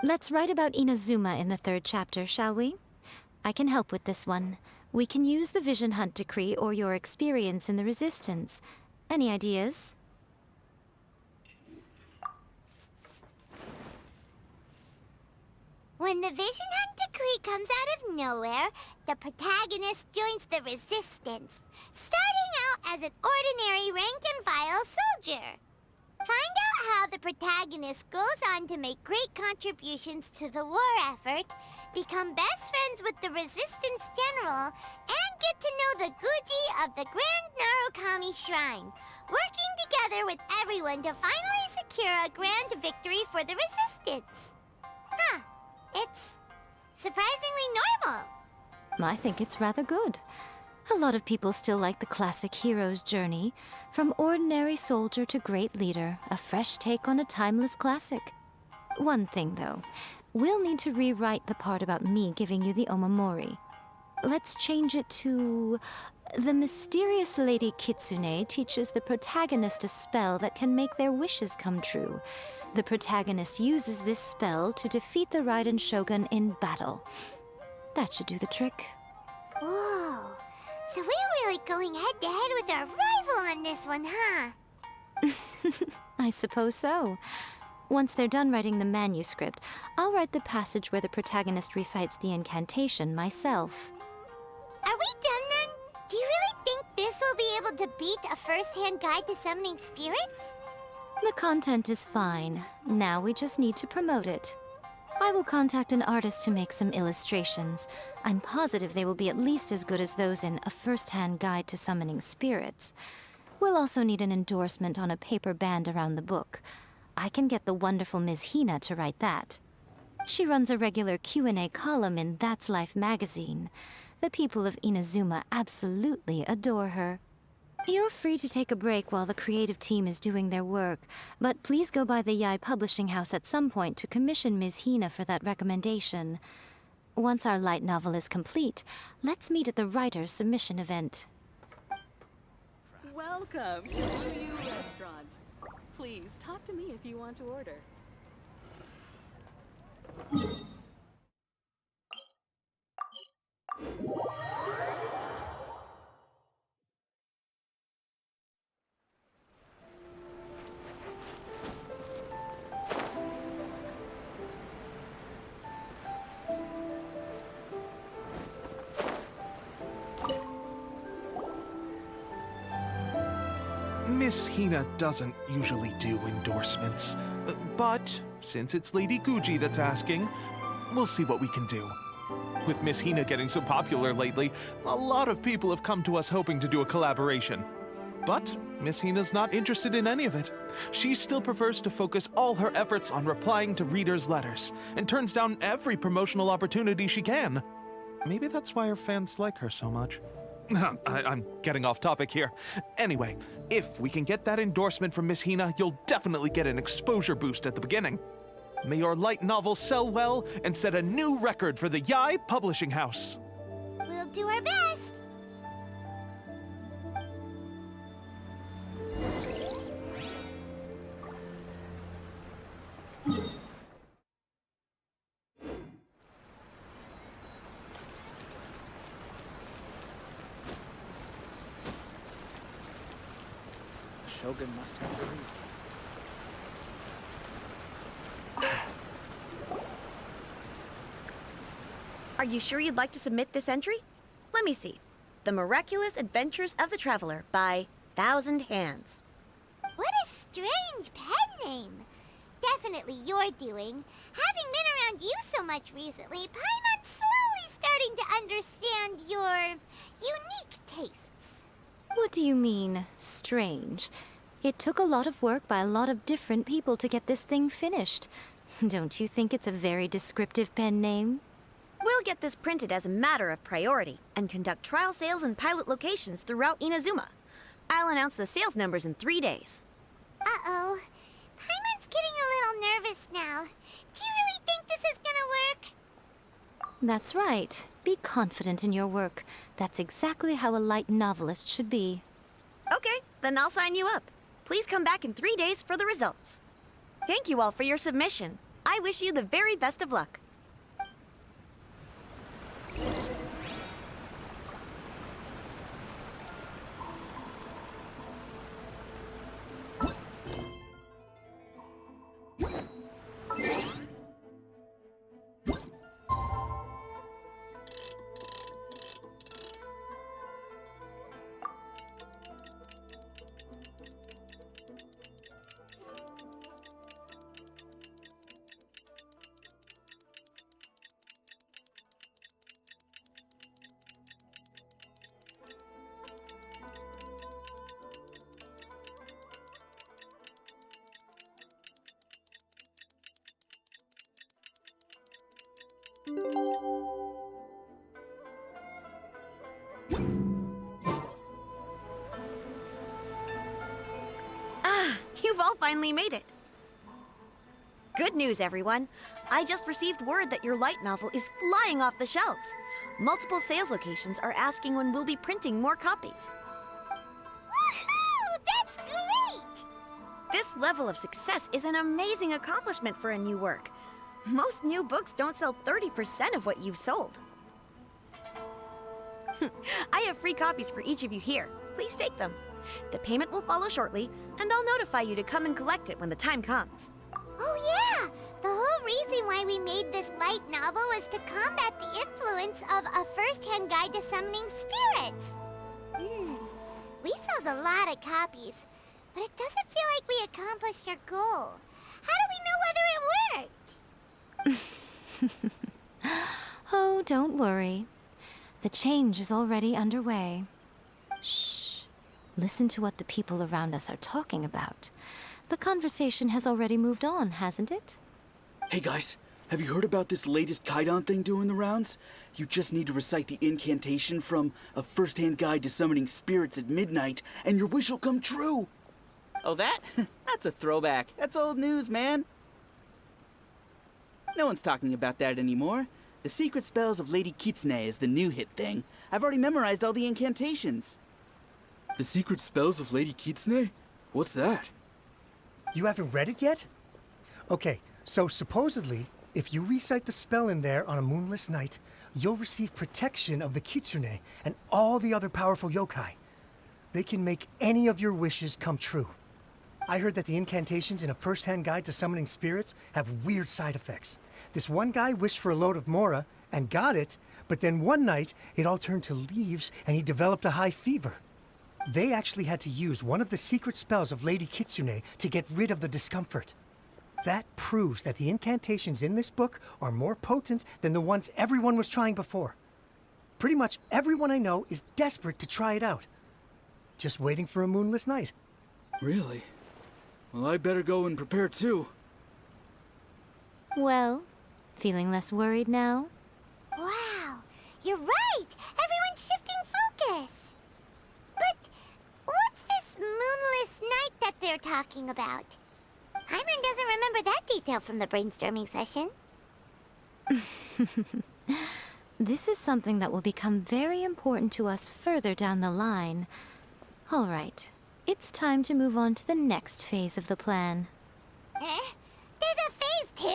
Let's write about Inazuma in the 3rd chapter, shall we? I can help with this one. We can use the Vision Hunt decree or your experience in the Resistance. Any ideas? When the Vision Hunt decree comes out of nowhere, the protagonist joins the Resistance, starting out as an ordinary rank-and-file soldier. Find out how the protagonist goes on to make great contributions to the war effort, become best friends with the Resistance General, and get to know the Guji of the Grand Narukami Shrine, working together with everyone to finally secure a grand victory for the Resistance. Huh. It's surprisingly normal. I think it's rather good. A lot of people still like the classic hero's journey, from ordinary soldier to great leader, a fresh take on a timeless classic. One thing, though, we'll need to rewrite the part about me giving you the Omamori. Let's change it to... The mysterious Lady Kitsune teaches the protagonist a spell that can make their wishes come true. The protagonist uses this spell to defeat the Raiden Shogun in battle. That should do the trick. Whoa, so we're really going head-to-head with our rival on this one, huh? I suppose so. Once they're done writing the manuscript, I'll write the passage where the protagonist recites the incantation myself. Are we done then? Do you really think this will be able to beat a first-hand guide to summoning spirits? The content is fine. Now we just need to promote it. I will contact an artist to make some illustrations. I'm positive they will be at least as good as those in A First-Hand Guide to Summoning Spirits. We'll also need an endorsement on a paper band around the book. I can get the wonderful Ms. Hina to write that. She runs a regular Q&A column in That's Life magazine. The people of Inazuma absolutely adore her. You're free to take a break while the creative team is doing their work, but please go by the Yae Publishing House at some point to commission Ms. Hina for that recommendation. Once our light novel is complete, let's meet at the writer's submission event. Welcome to Blue Restaurant. Please talk to me if you want to order. Miss Hina doesn't usually do endorsements, but since it's Lady Guji that's asking, we'll see what we can do. With Miss Hina getting so popular lately, a lot of people have come to us hoping to do a collaboration. But Miss Hina's not interested in any of it. She still prefers to focus all her efforts on replying to readers' letters, and turns down every promotional opportunity she can. Maybe that's why her fans like her so much. I'm getting off topic here. Anyway, if we can get that endorsement from Miss Hina, you'll definitely get an exposure boost at the beginning. May your light novel sell well and set a new record for the Yae Publishing House. We'll do our best. Shogun must have her reasons. Are you sure you'd like to submit this entry? Let me see. The Miraculous Adventures of the Traveler by Thousand Hands. What a strange pen name. Definitely your doing. Having been around you so much recently, Paimon's slowly starting to understand your unique tastes. What do you mean, strange? It took a lot of work by a lot of different people to get this thing finished. Don't you think it's a very descriptive pen name? We'll get this printed as a matter of priority and conduct trial sales in pilot locations throughout Inazuma. I'll announce the sales numbers in 3 days. Uh-oh. Paimon's getting a little nervous now. Do you really think this is gonna work? That's right. Be confident in your work. That's exactly how a light novelist should be. Okay, then I'll sign you up. Please come back in 3 days for the results. Thank you all for your submission. I wish you the very best of luck. You've all finally made it. Good news, everyone. I just received word that your light novel is flying off the shelves. Multiple sales locations are asking when we'll be printing more copies. Woohoo! That's great! This level of success is an amazing accomplishment for a new work. Most new books don't sell 30% of what you've sold. I have free copies for each of you here. Please take them. The payment will follow shortly, and I'll notify you to come and collect it when the time comes. Oh yeah! The whole reason why we made this light novel was to combat the influence of a first-hand guide to summoning spirits. We sold a lot of copies, but it doesn't feel like we accomplished our goal. How do we know whether it worked? Oh, don't worry. The change is already underway. Shh. Listen to what the people around us are talking about. The conversation has already moved on, hasn't it? Hey guys, have you heard about this latest Kaidan thing doing the rounds? You just need to recite the incantation from A First-Hand Guide to Summoning Spirits at midnight, and your wish will come true! Oh, that? That's a throwback. That's old news, man. No one's talking about that anymore. The Secret Spells of Lady Kitsune is the new hit thing. I've already memorized all the incantations. The Secret Spells of Lady Kitsune? What's that? You haven't read it yet? Okay, so supposedly, if you recite the spell in there on a moonless night, you'll receive protection of the Kitsune and all the other powerful yokai. They can make any of your wishes come true. I heard that the incantations in A First-Hand Guide to Summoning Spirits have weird side effects. This one guy wished for a load of mora and got it, but then one night it all turned to leaves and he developed a high fever. They actually had to use one of the secret spells of Lady Kitsune to get rid of the discomfort. That proves that the incantations in this book are more potent than the ones everyone was trying before. Pretty much everyone I know is desperate to try it out. Just waiting for a moonless night. Really? Well, I better go and prepare too. Well, feeling less worried now? Wow, you're right! Everyone's shifting focus! But what's this moonless night that they're talking about? Hyman doesn't remember that detail from the brainstorming session. This is something that will become very important to us further down the line. All right, it's time to move on to the next phase of the plan. Eh? There's a phase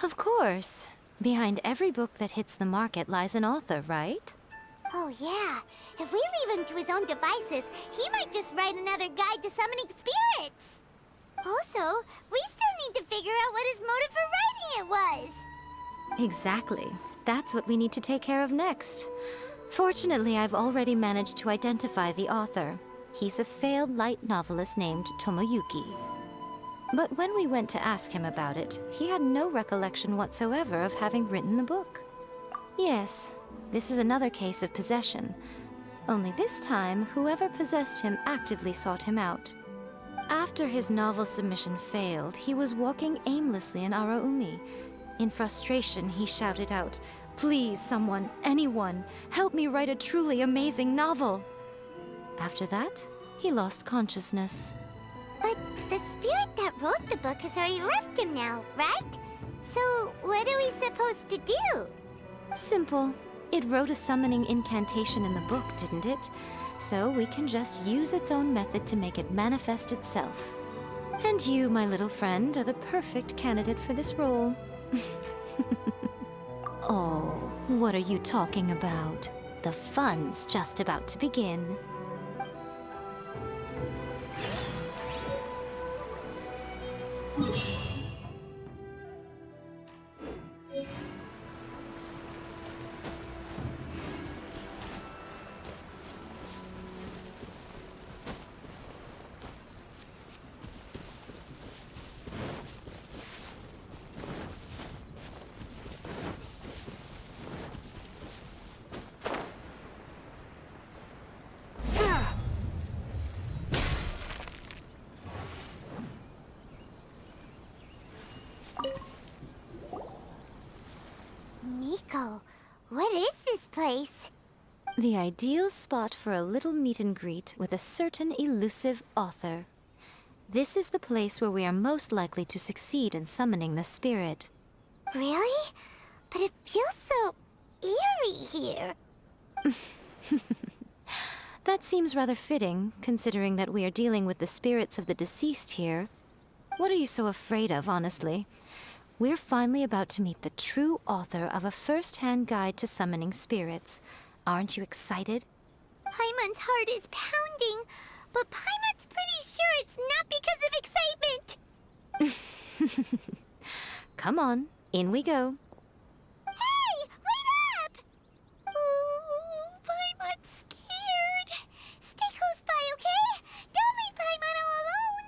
2? Of course. Behind every book that hits the market lies an author, right? Oh yeah, if we leave him to his own devices, he might just write another guide to summoning spirits. Also, we still need to figure out what his motive for writing it was. Exactly. That's what we need to take care of next. Fortunately, I've already managed to identify the author. He's a failed light novelist named Tomoyuki. But when we went to ask him about it, he had no recollection whatsoever of having written the book. Yes, this is another case of possession. Only this time, whoever possessed him actively sought him out. After his novel submission failed, he was walking aimlessly in Araumi. In frustration, he shouted out, "Please, someone, anyone, help me write a truly amazing novel!" After that, he lost consciousness. But the spirit that wrote the book has already left him now, right? So what are we supposed to do? Simple. It wrote a summoning incantation in the book, didn't it? So we can just use its own method to make it manifest itself. And you, my little friend, are the perfect candidate for this role. Oh, what are you talking about? The fun's just about to begin. Miko, what is this place? The ideal spot for a little meet and greet with a certain elusive author. This is the place where we are most likely to succeed in summoning the spirit. Really? But it feels so eerie here. That seems rather fitting, considering that we are dealing with the spirits of the deceased here. What are you so afraid of, honestly? We're finally about to meet the true author of A First-Hand Guide to Summoning Spirits. Aren't you excited? Paimon's heart is pounding, but Paimon's pretty sure it's not because of excitement. Come on, in we go. Hey, wait up! Ooh, Paimon's scared. Stay close by, okay? Don't leave Paimon all alone.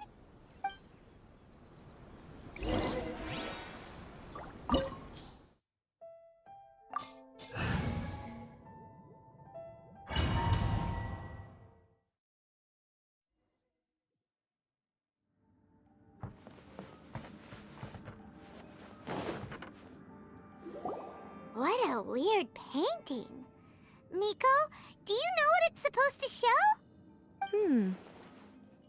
What a weird painting. Miko, do you know what it's supposed to show?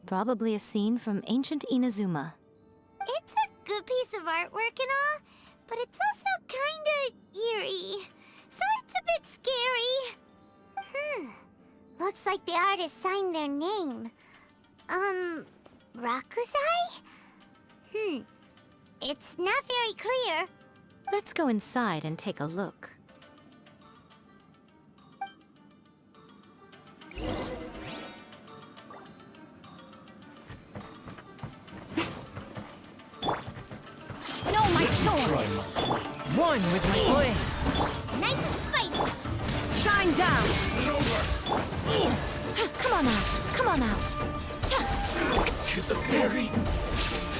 Probably a scene from ancient Inazuma. It's a good piece of artwork and all, but it's also kinda eerie. So it's a bit scary. Looks like the artist signed their name. Rakusai? It's not very clear. Let's go inside and take a look. No, my sword! One with my blade. Nice and spicy. Shine down! Come on out, come on out. To the very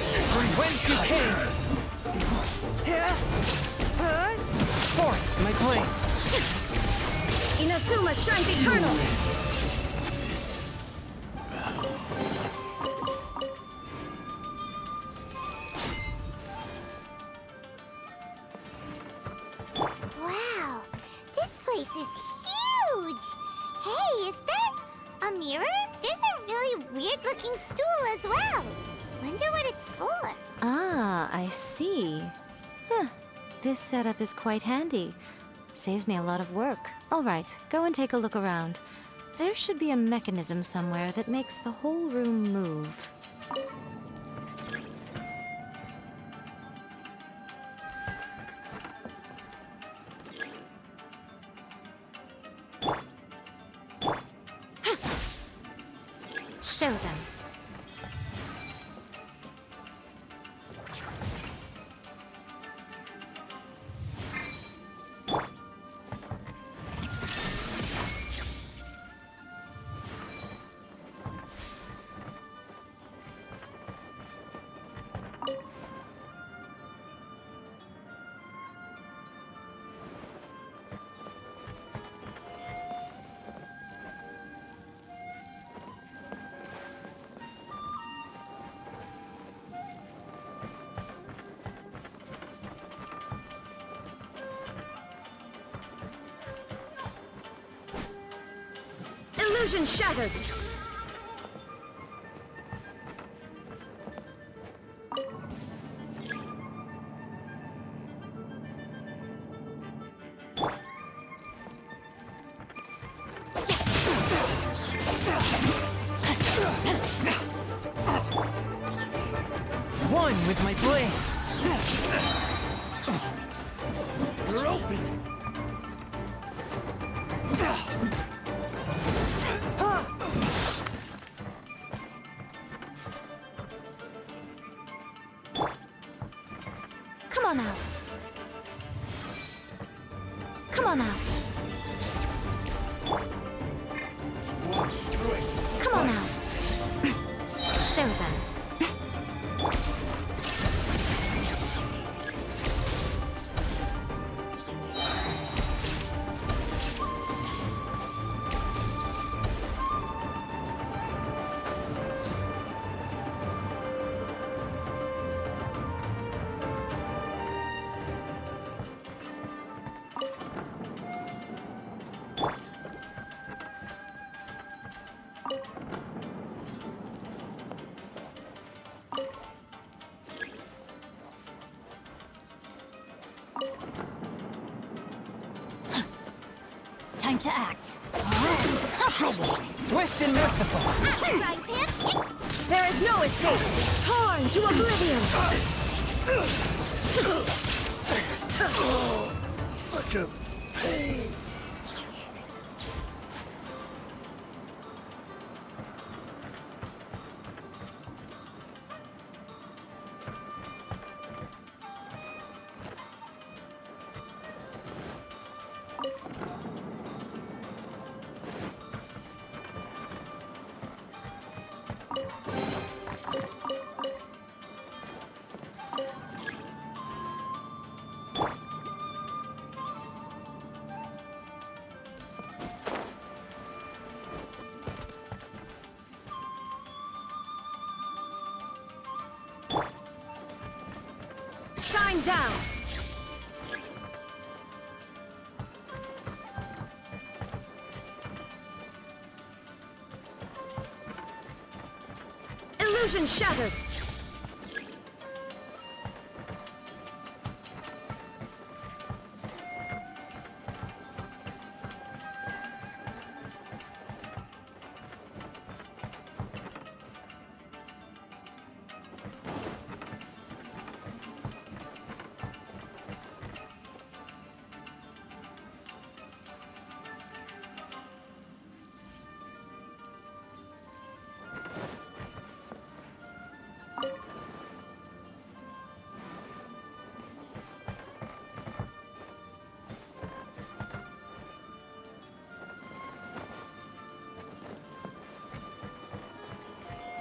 From whence you came. Forth, my blade. Inazuma shines eternal! Wow, this place is huge. Hey, is that a mirror? There's a really weird-looking stool as well. Wonder what it's for. Ah, I see. This setup is quite handy. Saves me a lot of work. All right, go and take a look around. There should be a mechanism somewhere that makes the whole room move. Show them. Illusion shattered! One with my blade. You're open. Come on out. Come on out. Come on out. Show them. Time to act. Swift and merciful. Right, Pip? There is no escape! Torn to oblivion! Such a pain. Shine down! Illusion shattered!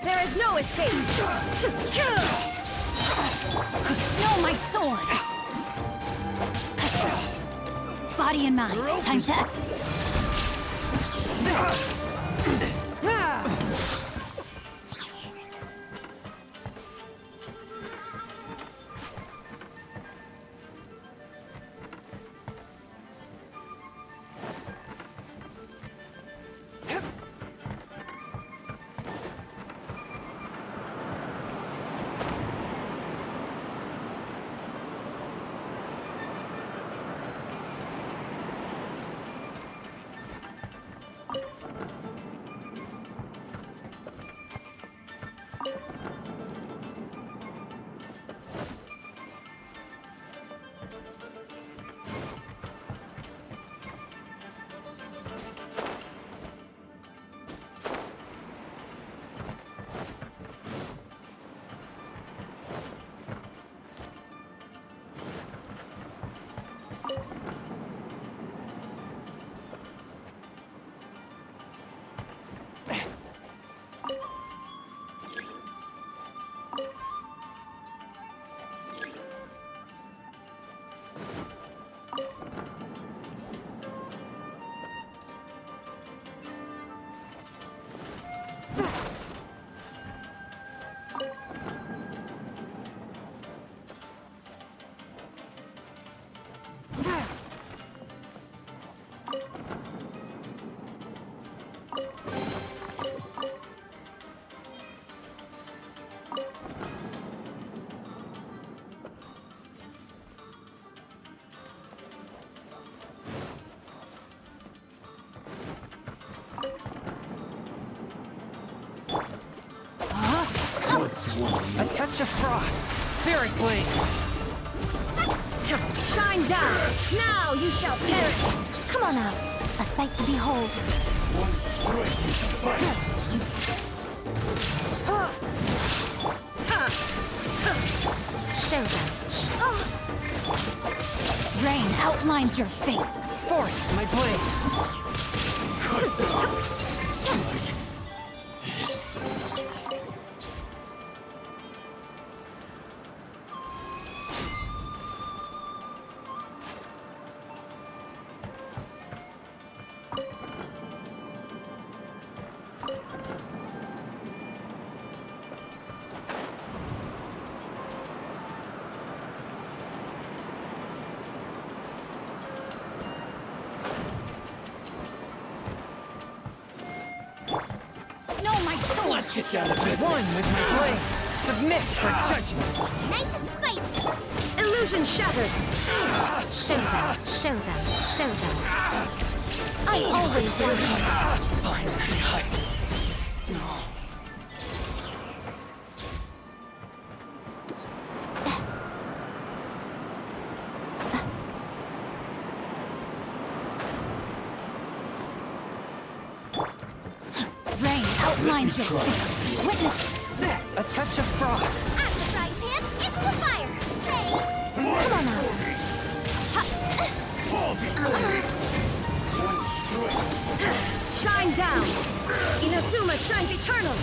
There is no escape! No, my sword! Body and mind, time to act. A touch of frost. Spirit blade. Shine down! Now you shall perish! Come on out. A sight to behold. Show them. Rain outlines your fate. Forth, my blade. Let's get down to business. One with my blade. Submit for judgment. Nice and spicy. Illusion shattered. Show them, show them, show them. I always want you. Finally, Rain outlines your fate. Witness. a touch of frost. Out the frying pan, into the fire. Hey. Come on out. Shine down! Inazuma shines eternal!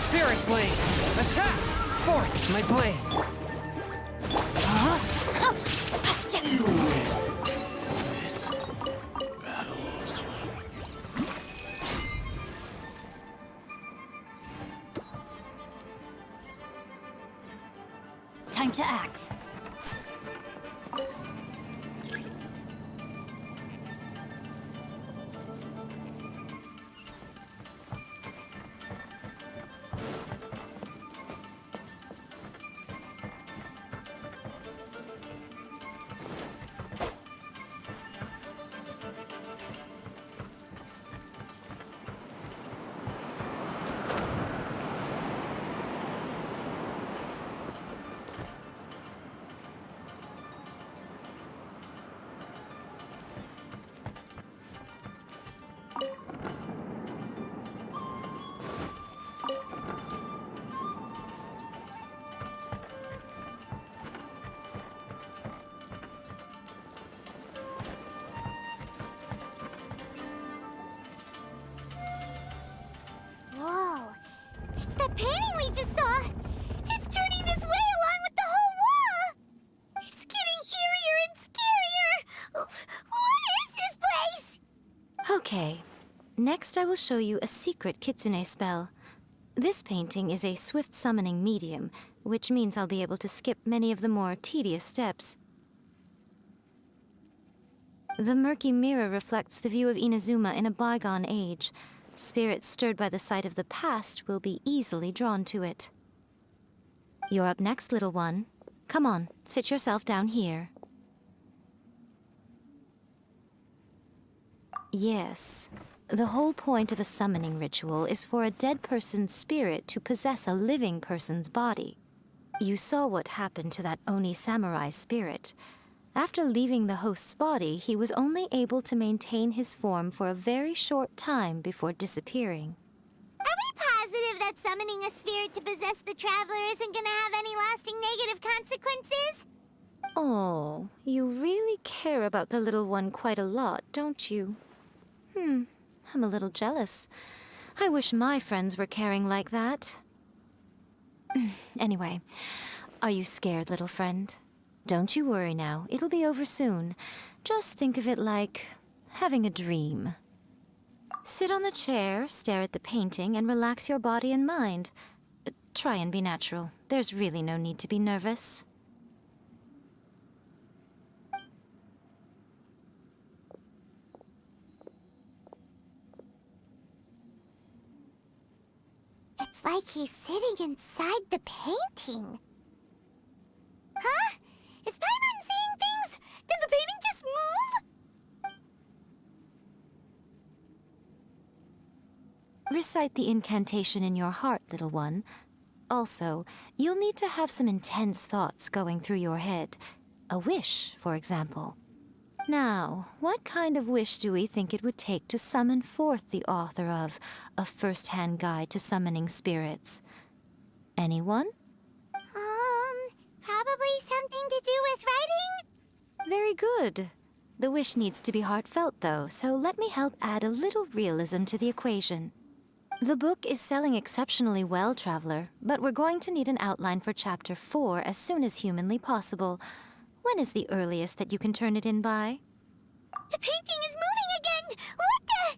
Spirit blade. Attack. Forth, my blade. You win this battle. Okay. Next, I will show you a secret kitsune spell. This painting is a swift summoning medium, which means I'll be able to skip many of the more tedious steps. The murky mirror reflects the view of Inazuma in a bygone age. Spirits stirred by the sight of the past will be easily drawn to it. You're up next, little one. Come on, sit yourself down here. Yes. The whole point of a summoning ritual is for a dead person's spirit to possess a living person's body. You saw what happened to that Oni samurai spirit. After leaving the host's body, he was only able to maintain his form for a very short time before disappearing. Are we positive that summoning a spirit to possess the traveler isn't gonna have any lasting negative consequences? Oh, you really care about the little one quite a lot, don't you? I'm a little jealous. I wish my friends were caring like that. Anyway, are you scared, little friend? Don't you worry now, it'll be over soon. Just think of it like having a dream. Sit on the chair, stare at the painting, and relax your body and mind. Try and be natural. There's really no need to be nervous. It's like he's sitting inside the painting. Huh? Is Paimon seeing things? Did the painting just move? Recite the incantation in your heart, little one. Also, you'll need to have some intense thoughts going through your head. A wish, for example. Now, what kind of wish do we think it would take to summon forth the author of A First-Hand Guide to Summoning Spirits? Anyone? Probably something to do with writing? Very good. The wish needs to be heartfelt, though, so let me help add a little realism to the equation. The book is selling exceptionally well, Traveler, but we're going to need an outline for Chapter 4 as soon as humanly possible. When is the earliest that you can turn it in by? The painting is moving again! What the?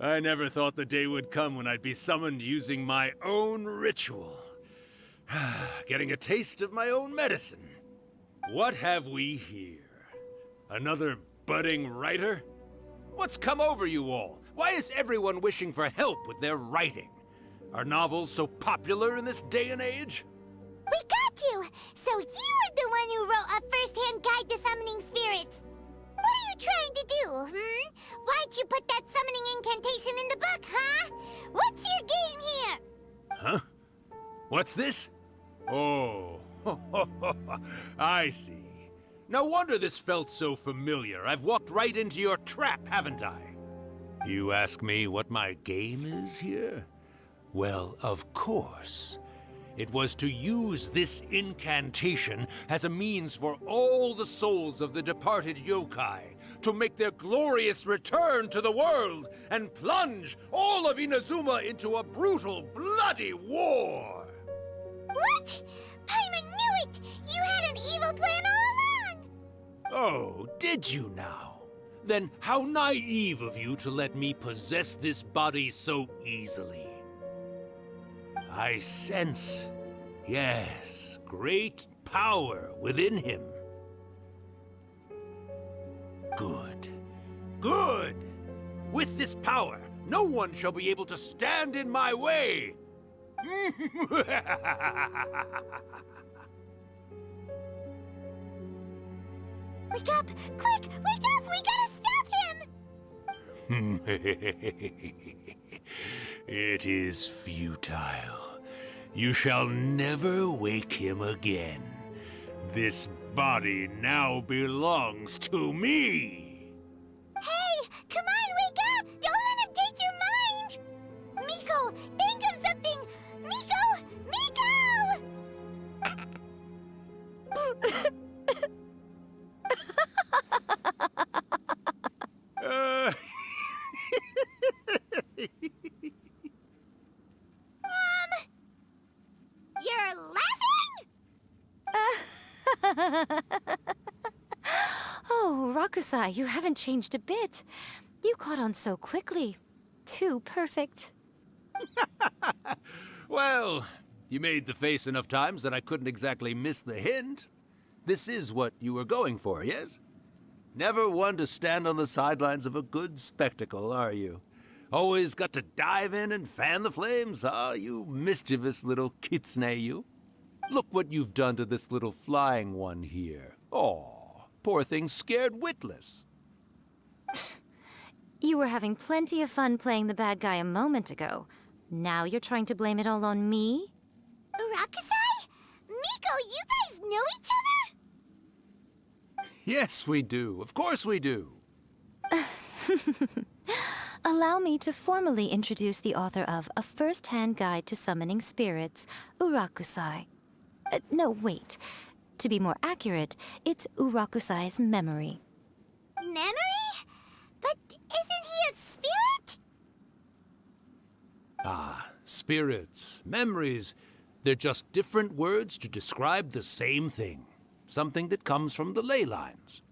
I never thought the day would come when I'd be summoned using my own ritual. Getting a taste of my own medicine. What have we here? Another budding writer? What's come over you all? Why is everyone wishing for help with their writing? Are novels so popular in this day and age? We got you! So you were the one who wrote A First-Hand Guide to Summoning Spirits. What are you trying to do, Why'd you put that summoning incantation in the book, huh? What's your game here? Huh? What's this? Oh, I see. No wonder this felt so familiar. I've walked right into your trap, haven't I? You ask me what my game is here? Well, of course. It was to use this incantation as a means for all the souls of the departed yokai to make their glorious return to the world and plunge all of Inazuma into a brutal, bloody war! What? Paimon knew it! You had an evil plan all along! Oh, did you now? Then how naive of you to let me possess this body so easily. I sense, yes, great power within him. Good. Good! With this power, no one shall be able to stand in my way! Wake up! Quick! Wake up! We gotta stop him! It is futile. You shall never wake him again. This body now belongs to me! Hey! Come on, wake up! Don't let Urakusai, you haven't changed a bit. You caught on so quickly. Too perfect. Well, you made the face enough times that I couldn't exactly miss the hint. This is what you were going for, yes? Never one to stand on the sidelines of a good spectacle, are you? Always got to dive in and fan the flames, ah, you mischievous little kitsune, you. Look what you've done to this little flying one here. Oh, poor thing scared witless. You were having plenty of fun playing the bad guy a moment ago. Now you're trying to blame it all on me? Urakusai? Miko, you guys know each other? Yes, we do. Of course we do. Allow me to formally introduce the author of A First-Hand Guide to Summoning Spirits, Urakusai. No, wait. To be more accurate, it's Urakusai's memory. Memory? But isn't he a spirit? Ah, spirits, memories. They're just different words to describe the same thing. Something that comes from the ley lines.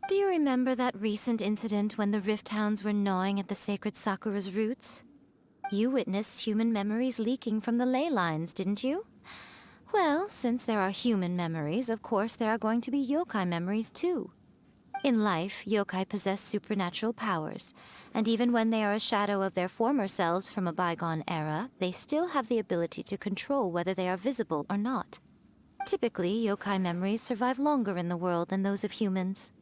Do you remember that recent incident when the Rift Hounds were gnawing at the sacred Sakura's roots? You witnessed human memories leaking from the ley lines, didn't you? Well, since there are human memories, of course there are going to be yokai memories too. In life, yokai possess supernatural powers, and even when they are a shadow of their former selves from a bygone era, they still have the ability to control whether they are visible or not. Typically, yokai memories survive longer in the world than those of humans.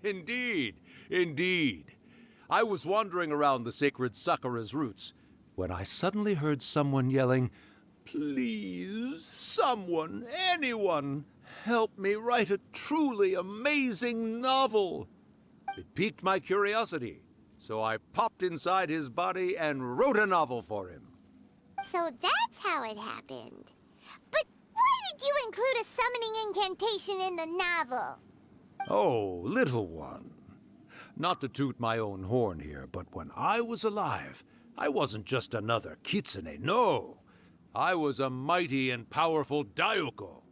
Indeed, indeed. I was wandering around the sacred Sakura's roots when I suddenly heard someone yelling, "Please, someone, anyone, help me write a truly amazing novel." It piqued my curiosity, so I popped inside his body and wrote a novel for him. So that's how it happened. But why did you include a summoning incantation in the novel? Oh, little one. Not to toot my own horn here, but when I was alive, I wasn't just another kitsune, no. I was a mighty and powerful Daiuko.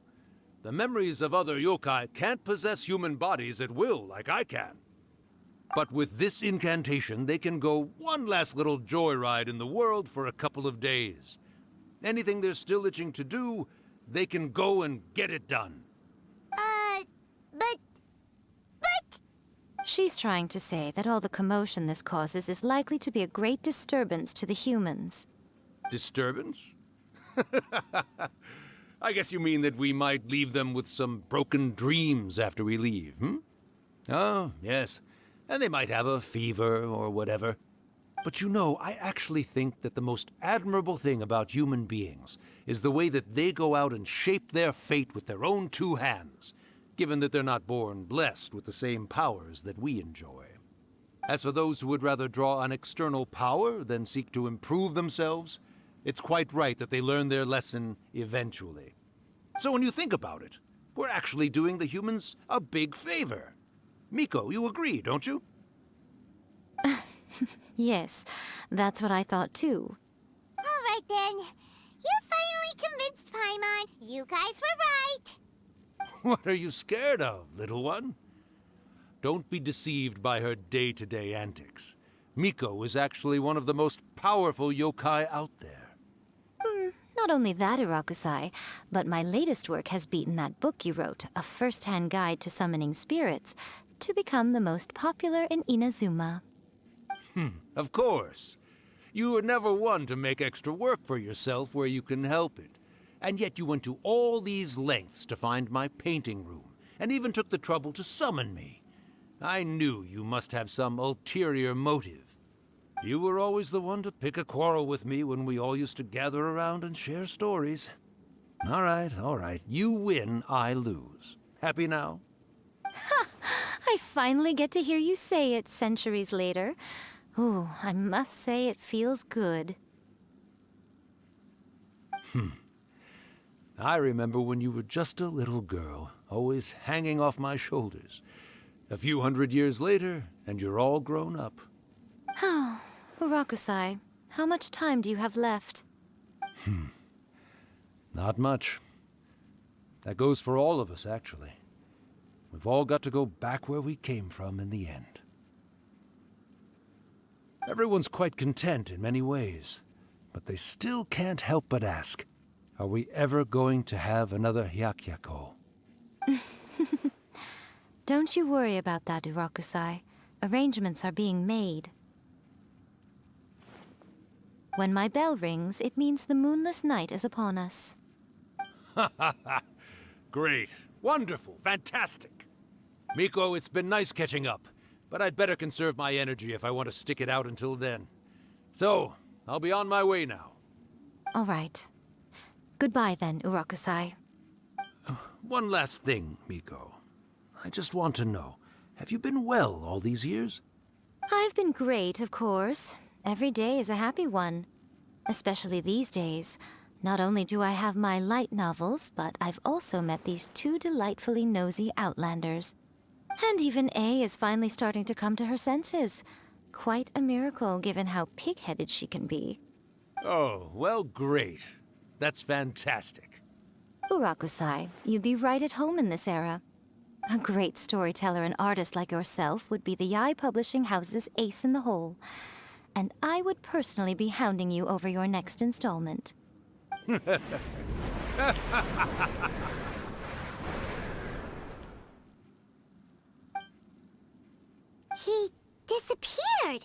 The memories of other yokai can't possess human bodies at will like I can. But with this incantation, they can go one last little joyride in the world for a couple of days. Anything they're still itching to do, they can go and get it done. But... She's trying to say that all the commotion this causes is likely to be a great disturbance to the humans. Disturbance? I guess you mean that we might leave them with some broken dreams after we leave, hmm? Oh, yes. And they might have a fever or whatever. But you know, I actually think that the most admirable thing about human beings is the way that they go out and shape their fate with their own two hands, given that they're not born blessed with the same powers that we enjoy. As for those who would rather draw on external power than seek to improve themselves, it's quite right that they learn their lesson eventually. So when you think about it, we're actually doing the humans a big favor. Miko, you agree, don't you? Yes, that's what I thought too. All right then. You finally convinced Paimon. You guys were right. What are you scared of, little one? Don't be deceived by her day-to-day antics. Miko is actually one of the most powerful yokai out there. Not only that, Urakusai, but my latest work has beaten that book you wrote, A First-Hand Guide to Summoning Spirits, to become the most popular in Inazuma. Of course. You were never one to make extra work for yourself where you can help it. And yet you went to all these lengths to find my painting room, and even took the trouble to summon me. I knew you must have some ulterior motive. You were always the one to pick a quarrel with me when we all used to gather around and share stories. All right. You win, I lose. Happy now? Ha! I finally get to hear you say it centuries later. Ooh, I must say it feels good. I remember when you were just a little girl, always hanging off my shoulders. A few 100 years later, and you're all grown up. Oh, Urakusai, how much time do you have left? Not much. That goes for all of us, actually. We've all got to go back where we came from in the end. Everyone's quite content in many ways, but they still can't help but ask, are we ever going to have another Hyakyako? Don't you worry about that, Urakusai. Arrangements are being made. When my bell rings, it means the moonless night is upon us. Ha ha ha! Great. Wonderful. Fantastic. Miko, it's been nice catching up, but I'd better conserve my energy if I want to stick it out until then. So, I'll be on my way now. All right. Goodbye then, Urakusai. One last thing, Miko. I just want to know, have you been well all these years? I've been great, of course. Every day is a happy one. Especially these days. Not only do I have my light novels, but I've also met these two delightfully nosy outlanders. And even A is finally starting to come to her senses. Quite a miracle, given how pig-headed she can be. Oh, well, great. That's fantastic. Urakusai, you'd be right at home in this era. A great storyteller and artist like yourself would be the Yae Publishing House's ace in the hole. And I would personally be hounding you over your next installment. He disappeared.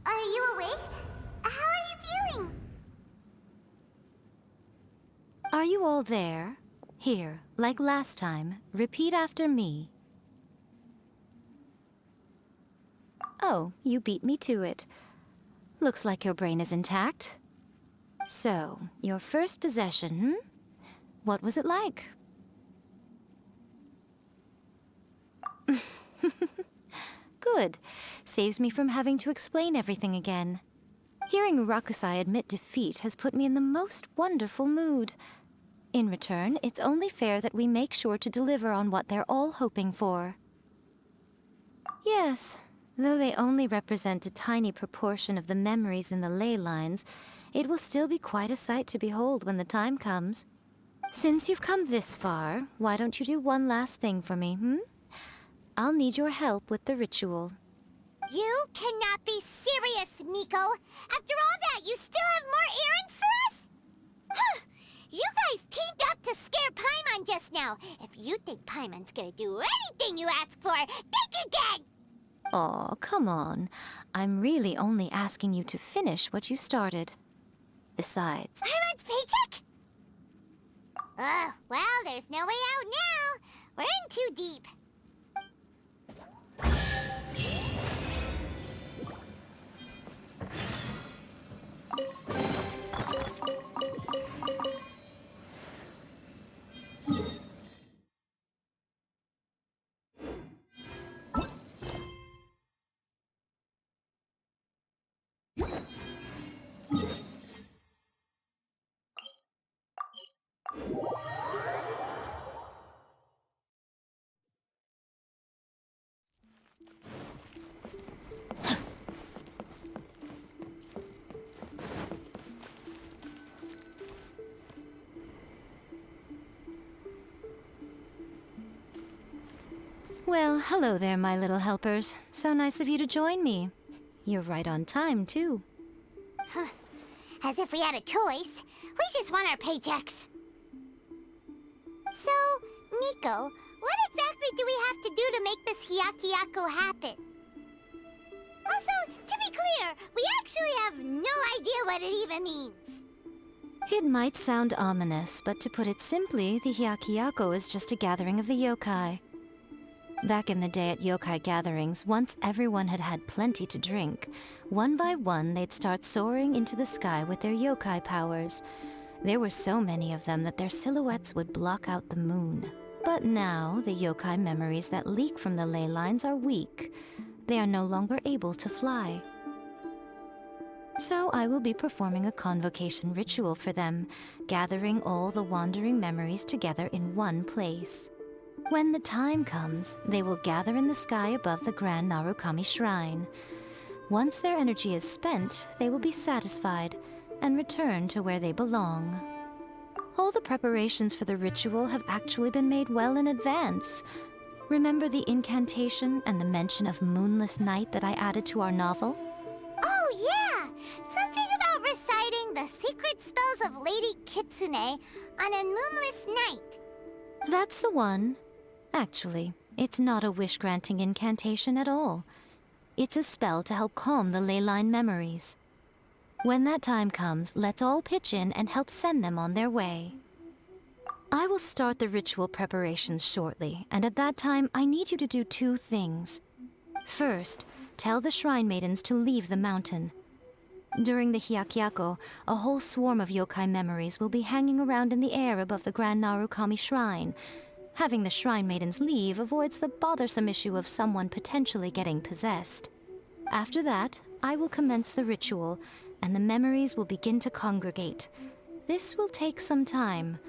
Are you awake? How are you feeling? Are you all there? Here, like last time, repeat after me. Oh, you beat me to it. Looks like your brain is intact. So, your first possession, What was it like? Good. Saves me from having to explain everything again. Hearing Urakusai admit defeat has put me in the most wonderful mood. In return, it's only fair that we make sure to deliver on what they're all hoping for. Yes, though they only represent a tiny proportion of the memories in the ley lines, it will still be quite a sight to behold when the time comes. Since you've come this far, why don't you do one last thing for me, I'll need your help with the ritual. You cannot be serious, Miko! After all that, you still have more errands for us? You guys teamed up to scare Paimon just now. If you think Paimon's gonna do anything you ask for, think again! Aw, come on. I'm really only asking you to finish what you started. Besides... Paimon's paycheck? Well, there's no way out now. We're in too deep. Well, hello there, my little helpers. So nice of you to join me. You're right on time, too. As if we had a choice. We just want our paychecks. So, Miko, what exactly do we have to do to make this Hyakyako happen? Also, to be clear, we actually have no idea what it even means. It might sound ominous, but to put it simply, the Hyakyako is just a gathering of the yokai. Back in the day at yokai gatherings, once everyone had had plenty to drink, one by one they'd start soaring into the sky with their yokai powers. There were so many of them that their silhouettes would block out the moon. But now, the yokai memories that leak from the ley lines are weak. They are no longer able to fly. So I will be performing a convocation ritual for them, gathering all the wandering memories together in one place. When the time comes, they will gather in the sky above the Grand Narukami Shrine. Once their energy is spent, they will be satisfied and return to where they belong. All the preparations for the ritual have actually been made well in advance. Remember the incantation and the mention of moonless night that I added to our novel? Oh, yeah! Something about reciting the secret spells of Lady Kitsune on a moonless night. That's the one. Actually, it's not a wish-granting incantation at all. It's a spell to help calm the ley line memories. When that time comes, let's all pitch in and help send them on their way. I will start the ritual preparations shortly, and at that time, I need you to do 2 things. First, tell the shrine maidens to leave the mountain. During the Hyakyako, a whole swarm of yokai memories will be hanging around in the air above the Grand Narukami Shrine. Having the shrine maidens leave avoids the bothersome issue of someone potentially getting possessed. After that, I will commence the ritual, and the memories will begin to congregate. This will take some time.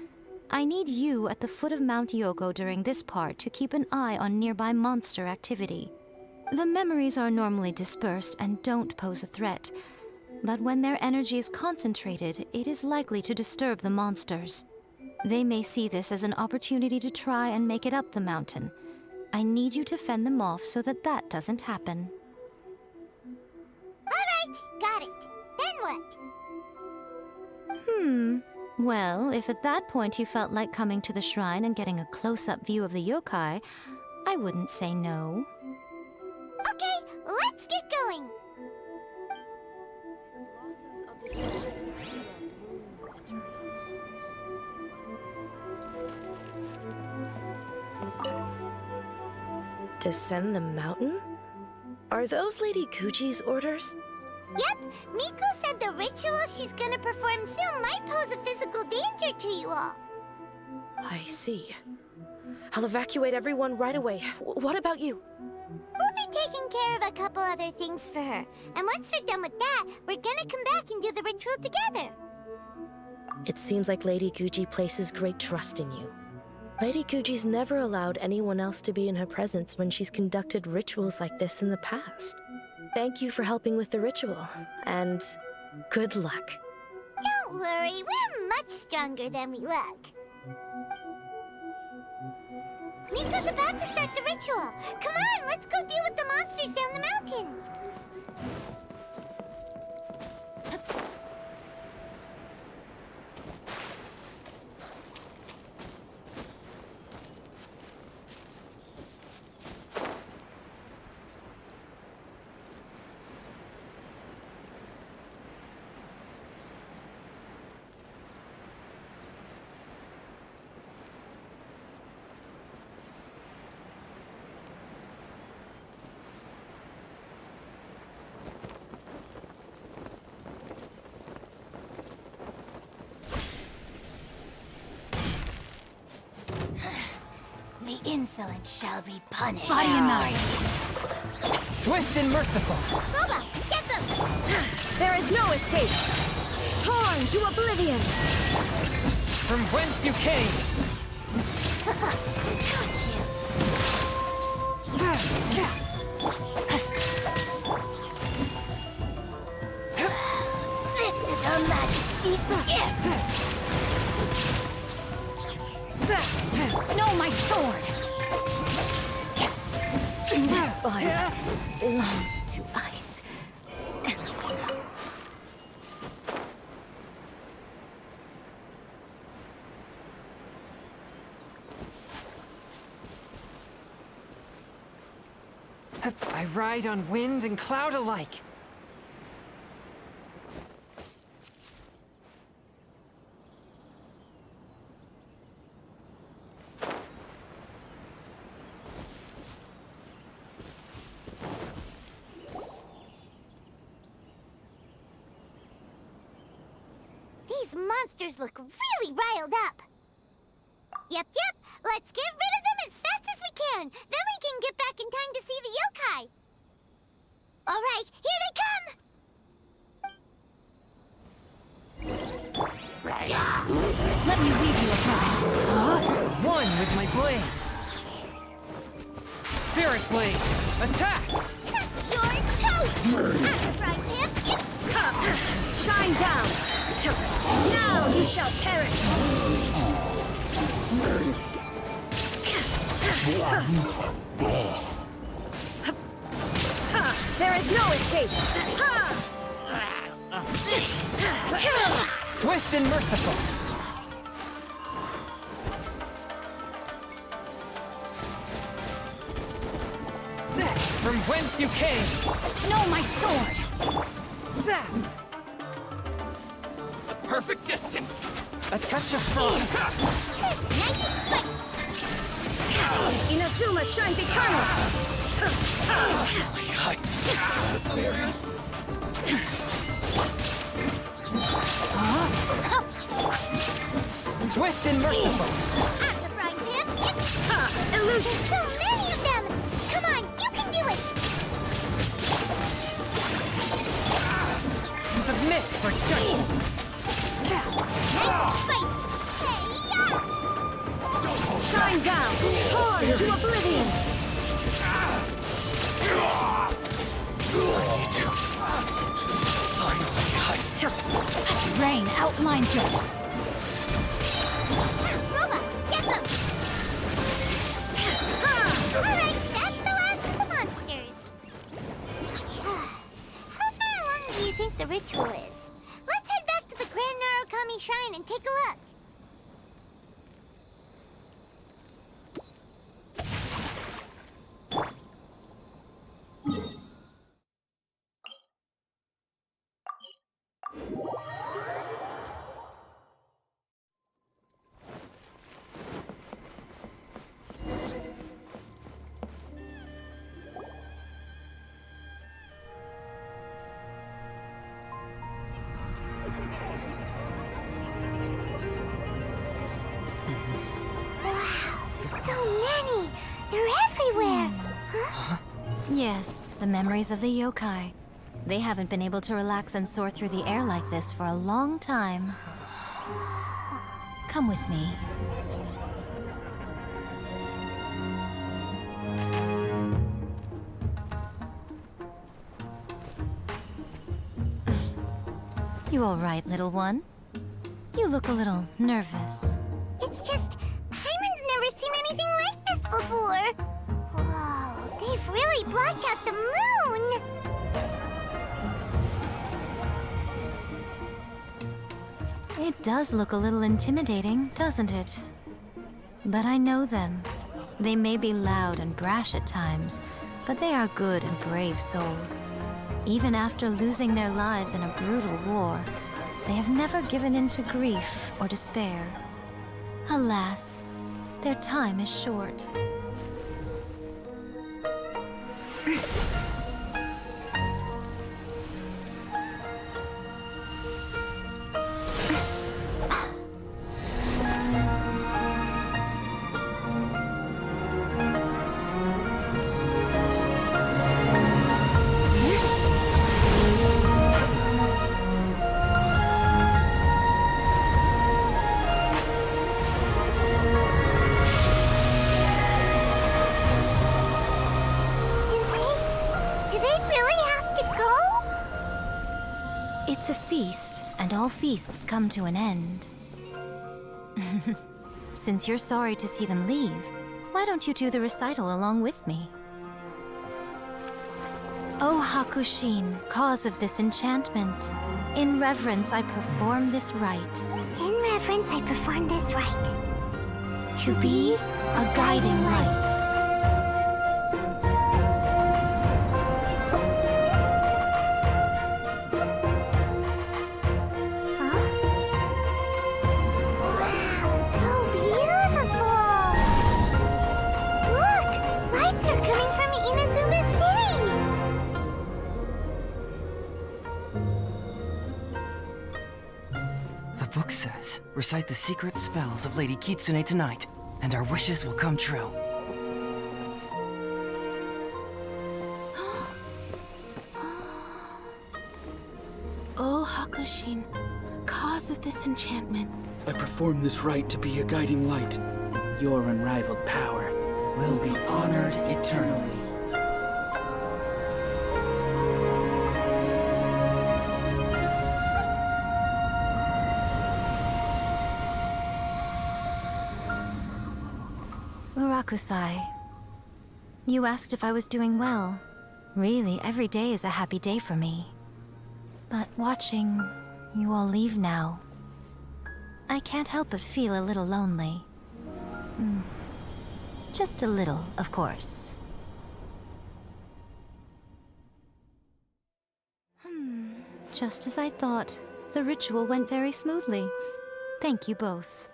I need you at the foot of Mount Yogo during this part to keep an eye on nearby monster activity. The memories are normally dispersed and don't pose a threat, but when their energy is concentrated, it is likely to disturb the monsters. They may see this as an opportunity to try and make it up the mountain. I need you to fend them off so that that doesn't happen. Alright, got it. Then what? Well, if at that point you felt like coming to the shrine and getting a close-up view of the yokai, I wouldn't say no. Okay, let's get going. Descend the mountain? Are those Lady Kuchi's orders? Yep, Miko said the ritual she's gonna perform soon might pose a physical danger to you all. I see. I'll evacuate everyone right away. What about you? We'll be taking care of a couple other things for her. And once we're done with that, we're gonna come back and do the ritual together. It seems like Lady Kuchi places great trust in you. Lady Kuchi's never allowed anyone else to be in her presence when she's conducted rituals like this in the past. Thank you for helping with the ritual, and good luck. Don't worry, we're much stronger than we look. Miko's about to start the ritual. Come on, let's go deal with the monsters down the mountain. The insolent shall be punished. Body and mind. Swift and merciful. Boba, get them! There is no escape! Torn to oblivion! From whence you came. Got you. This is Her Majesty's gift! No, my sword! This body belongs to ice and snow. I ride on wind and cloud alike. These monsters look really riled up. Yep, let's get rid of them as fast as we can. Then we can get back in time to see the yokai. All right, here they come. Let me leave you a prize. One with my blade. Spirit blade. Attack! You're toast! Right, Shine down! Now you shall perish! There is no escape! Swift and merciful. From whence you came. No, my sword! The perfect distance. A touch of frost. Nice and spicy. Inazuma shines eternal! Swift and merciful. At the frying pan. Illusion! There's so many of them! Come on, you can do it! Submit for judgment. Nice and spicy. Shine down! Torn to oblivion! Rain outlines it. Roba, get them! Alright, that's the last of the monsters. How far along do you think the ritual is? Let's head back to the Grand Narukami Shrine and take a look. So many! They're everywhere! Huh? Yes, the memories of the yokai. They haven't been able to relax and soar through the air like this for a long time. Come with me. You all right, little one? You look a little nervous. It's just, Hyman's never seen anything like this before. Whoa, they've really blocked out the moon! It does look a little intimidating, doesn't it? But I know them. They may be loud and brash at times, but they are good and brave souls. Even after losing their lives in a brutal war, they have never given in to grief or despair. Alas, their time is short. Do they really have to go? It's a feast, and all feasts come to an end. Since you're sorry to see them leave, why don't you do the recital along with me? O Hakushin, cause of this enchantment, in reverence I perform this rite. In reverence, I perform this rite. To be a guiding light. Wow, so beautiful! Look! Lights are coming from Inazuma City! The book says, recite the secret spells of Lady Kitsune tonight, and our wishes will come true. O Hakushin, cause of this enchantment. I perform this rite to be a guiding light. Your unrivaled power will be honored eternally. Hakusai. You asked if I was doing well. Really, every day is a happy day for me. But watching you all leave now, I can't help but feel a little lonely. Just a little, of course. Just as I thought. The ritual went very smoothly. Thank you both.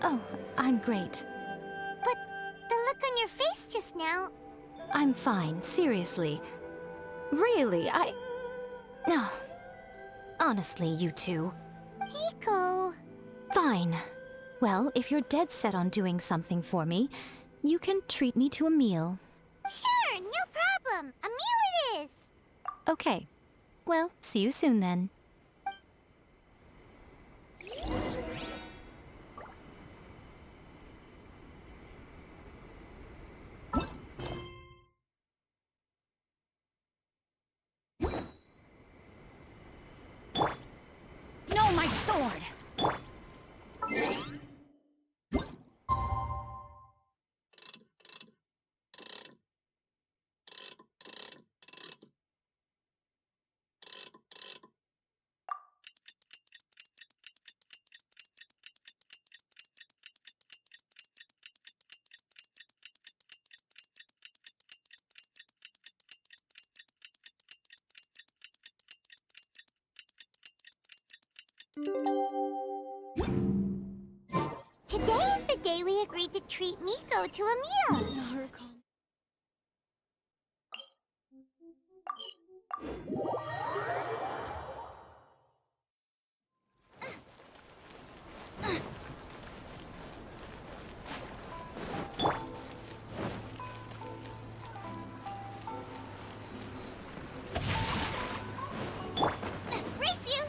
Oh, I'm great. But the look on your face just now... I'm fine, seriously. Really, No. Honestly, you two. Miko... Fine. Well, if you're dead set on doing something for me, you can treat me to a meal. Sure, no problem. A meal it is. Okay. Well, see you soon then. No, my sword! Today is the day we agreed to treat Miko to a meal. Race you!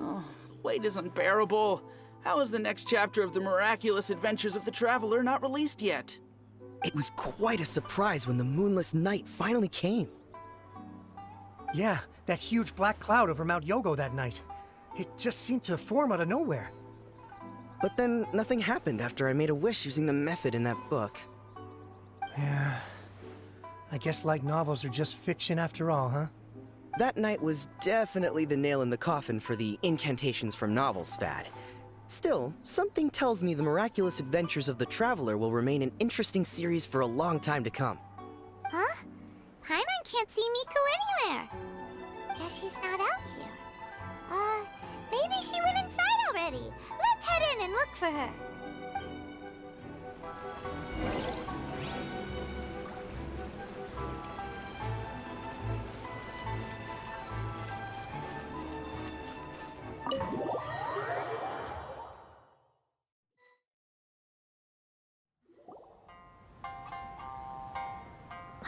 Oh, wait is unbearable. How is the next chapter of the miraculous adventures of the Traveler not released yet? It was quite a surprise when the moonless night finally came. Yeah, that huge black cloud over Mount Yogo that night. It just seemed to form out of nowhere. But then nothing happened after I made a wish using the method in that book. Yeah. I guess light novels are just fiction after all, huh? That night was definitely the nail in the coffin for the incantations from novels fad. Still, something tells me the miraculous adventures of the Traveler will remain an interesting series for a long time to come. Huh? Paimon can't see Miko anywhere. Guess she's not out here. Maybe she went inside already. Let's head in and look for her.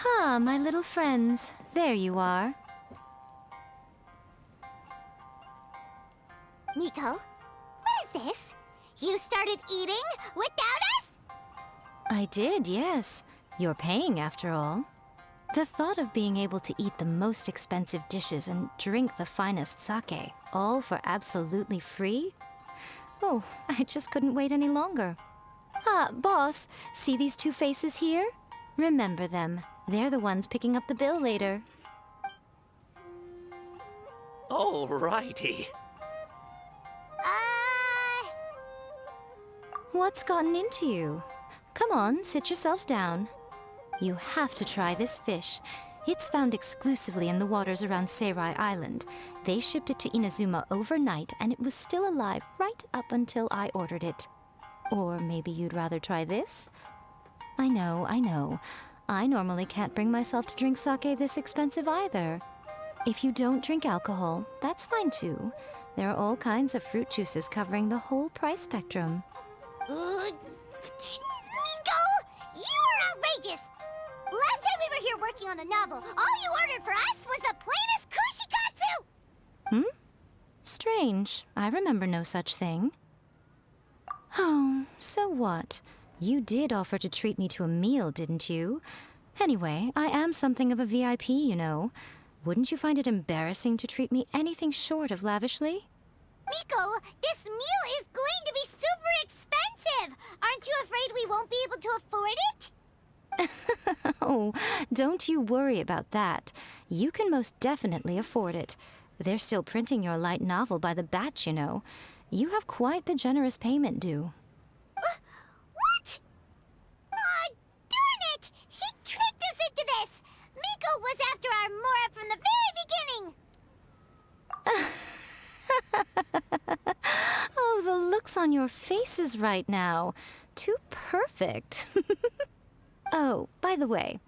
Ah, my little friends. There you are. Miko, what is this? You started eating without us? I did, yes. You're paying, after all. The thought of being able to eat the most expensive dishes and drink the finest sake, all for absolutely free? Oh, I just couldn't wait any longer. Ah, boss, see these two faces here? Remember them. They're the ones picking up the bill later. Alrighty. What's gotten into you? Come on, sit yourselves down. You have to try this fish. It's found exclusively in the waters around Seirai Island. They shipped it to Inazuma overnight, and it was still alive right up until I ordered it. Or maybe you'd rather try this? I know. I normally can't bring myself to drink sake this expensive either. If you don't drink alcohol, that's fine too. There are all kinds of fruit juices covering the whole price spectrum. Miko! You are outrageous! Last time we were here working on the novel, all you ordered for us was the plainest kushikatsu! Strange. I remember no such thing. Oh, so what? You did offer to treat me to a meal, didn't you? Anyway, I am something of a VIP, you know. Wouldn't you find it embarrassing to treat me anything short of lavishly? Miko, this meal is going to be super expensive! Aren't you afraid we won't be able to afford it? Oh, don't you worry about that. You can most definitely afford it. They're still printing your light novel by the batch, you know. You have quite the generous payment due. What? Aw, darn it! She tricked us into this! Miko was after our Mora from the very beginning! Oh, the looks on your faces right now. Too perfect. Oh, by the way,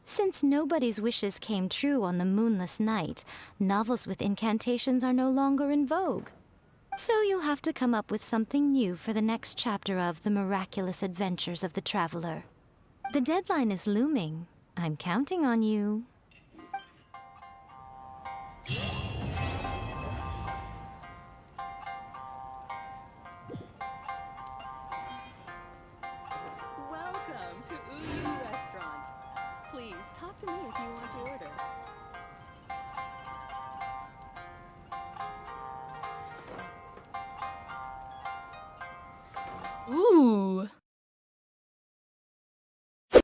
since nobody's wishes came true on the moonless night, novels with incantations are no longer in vogue. So you'll have to come up with something new for the next chapter of The Miraculous Adventures of the Traveler. The deadline is looming. I'm counting on you.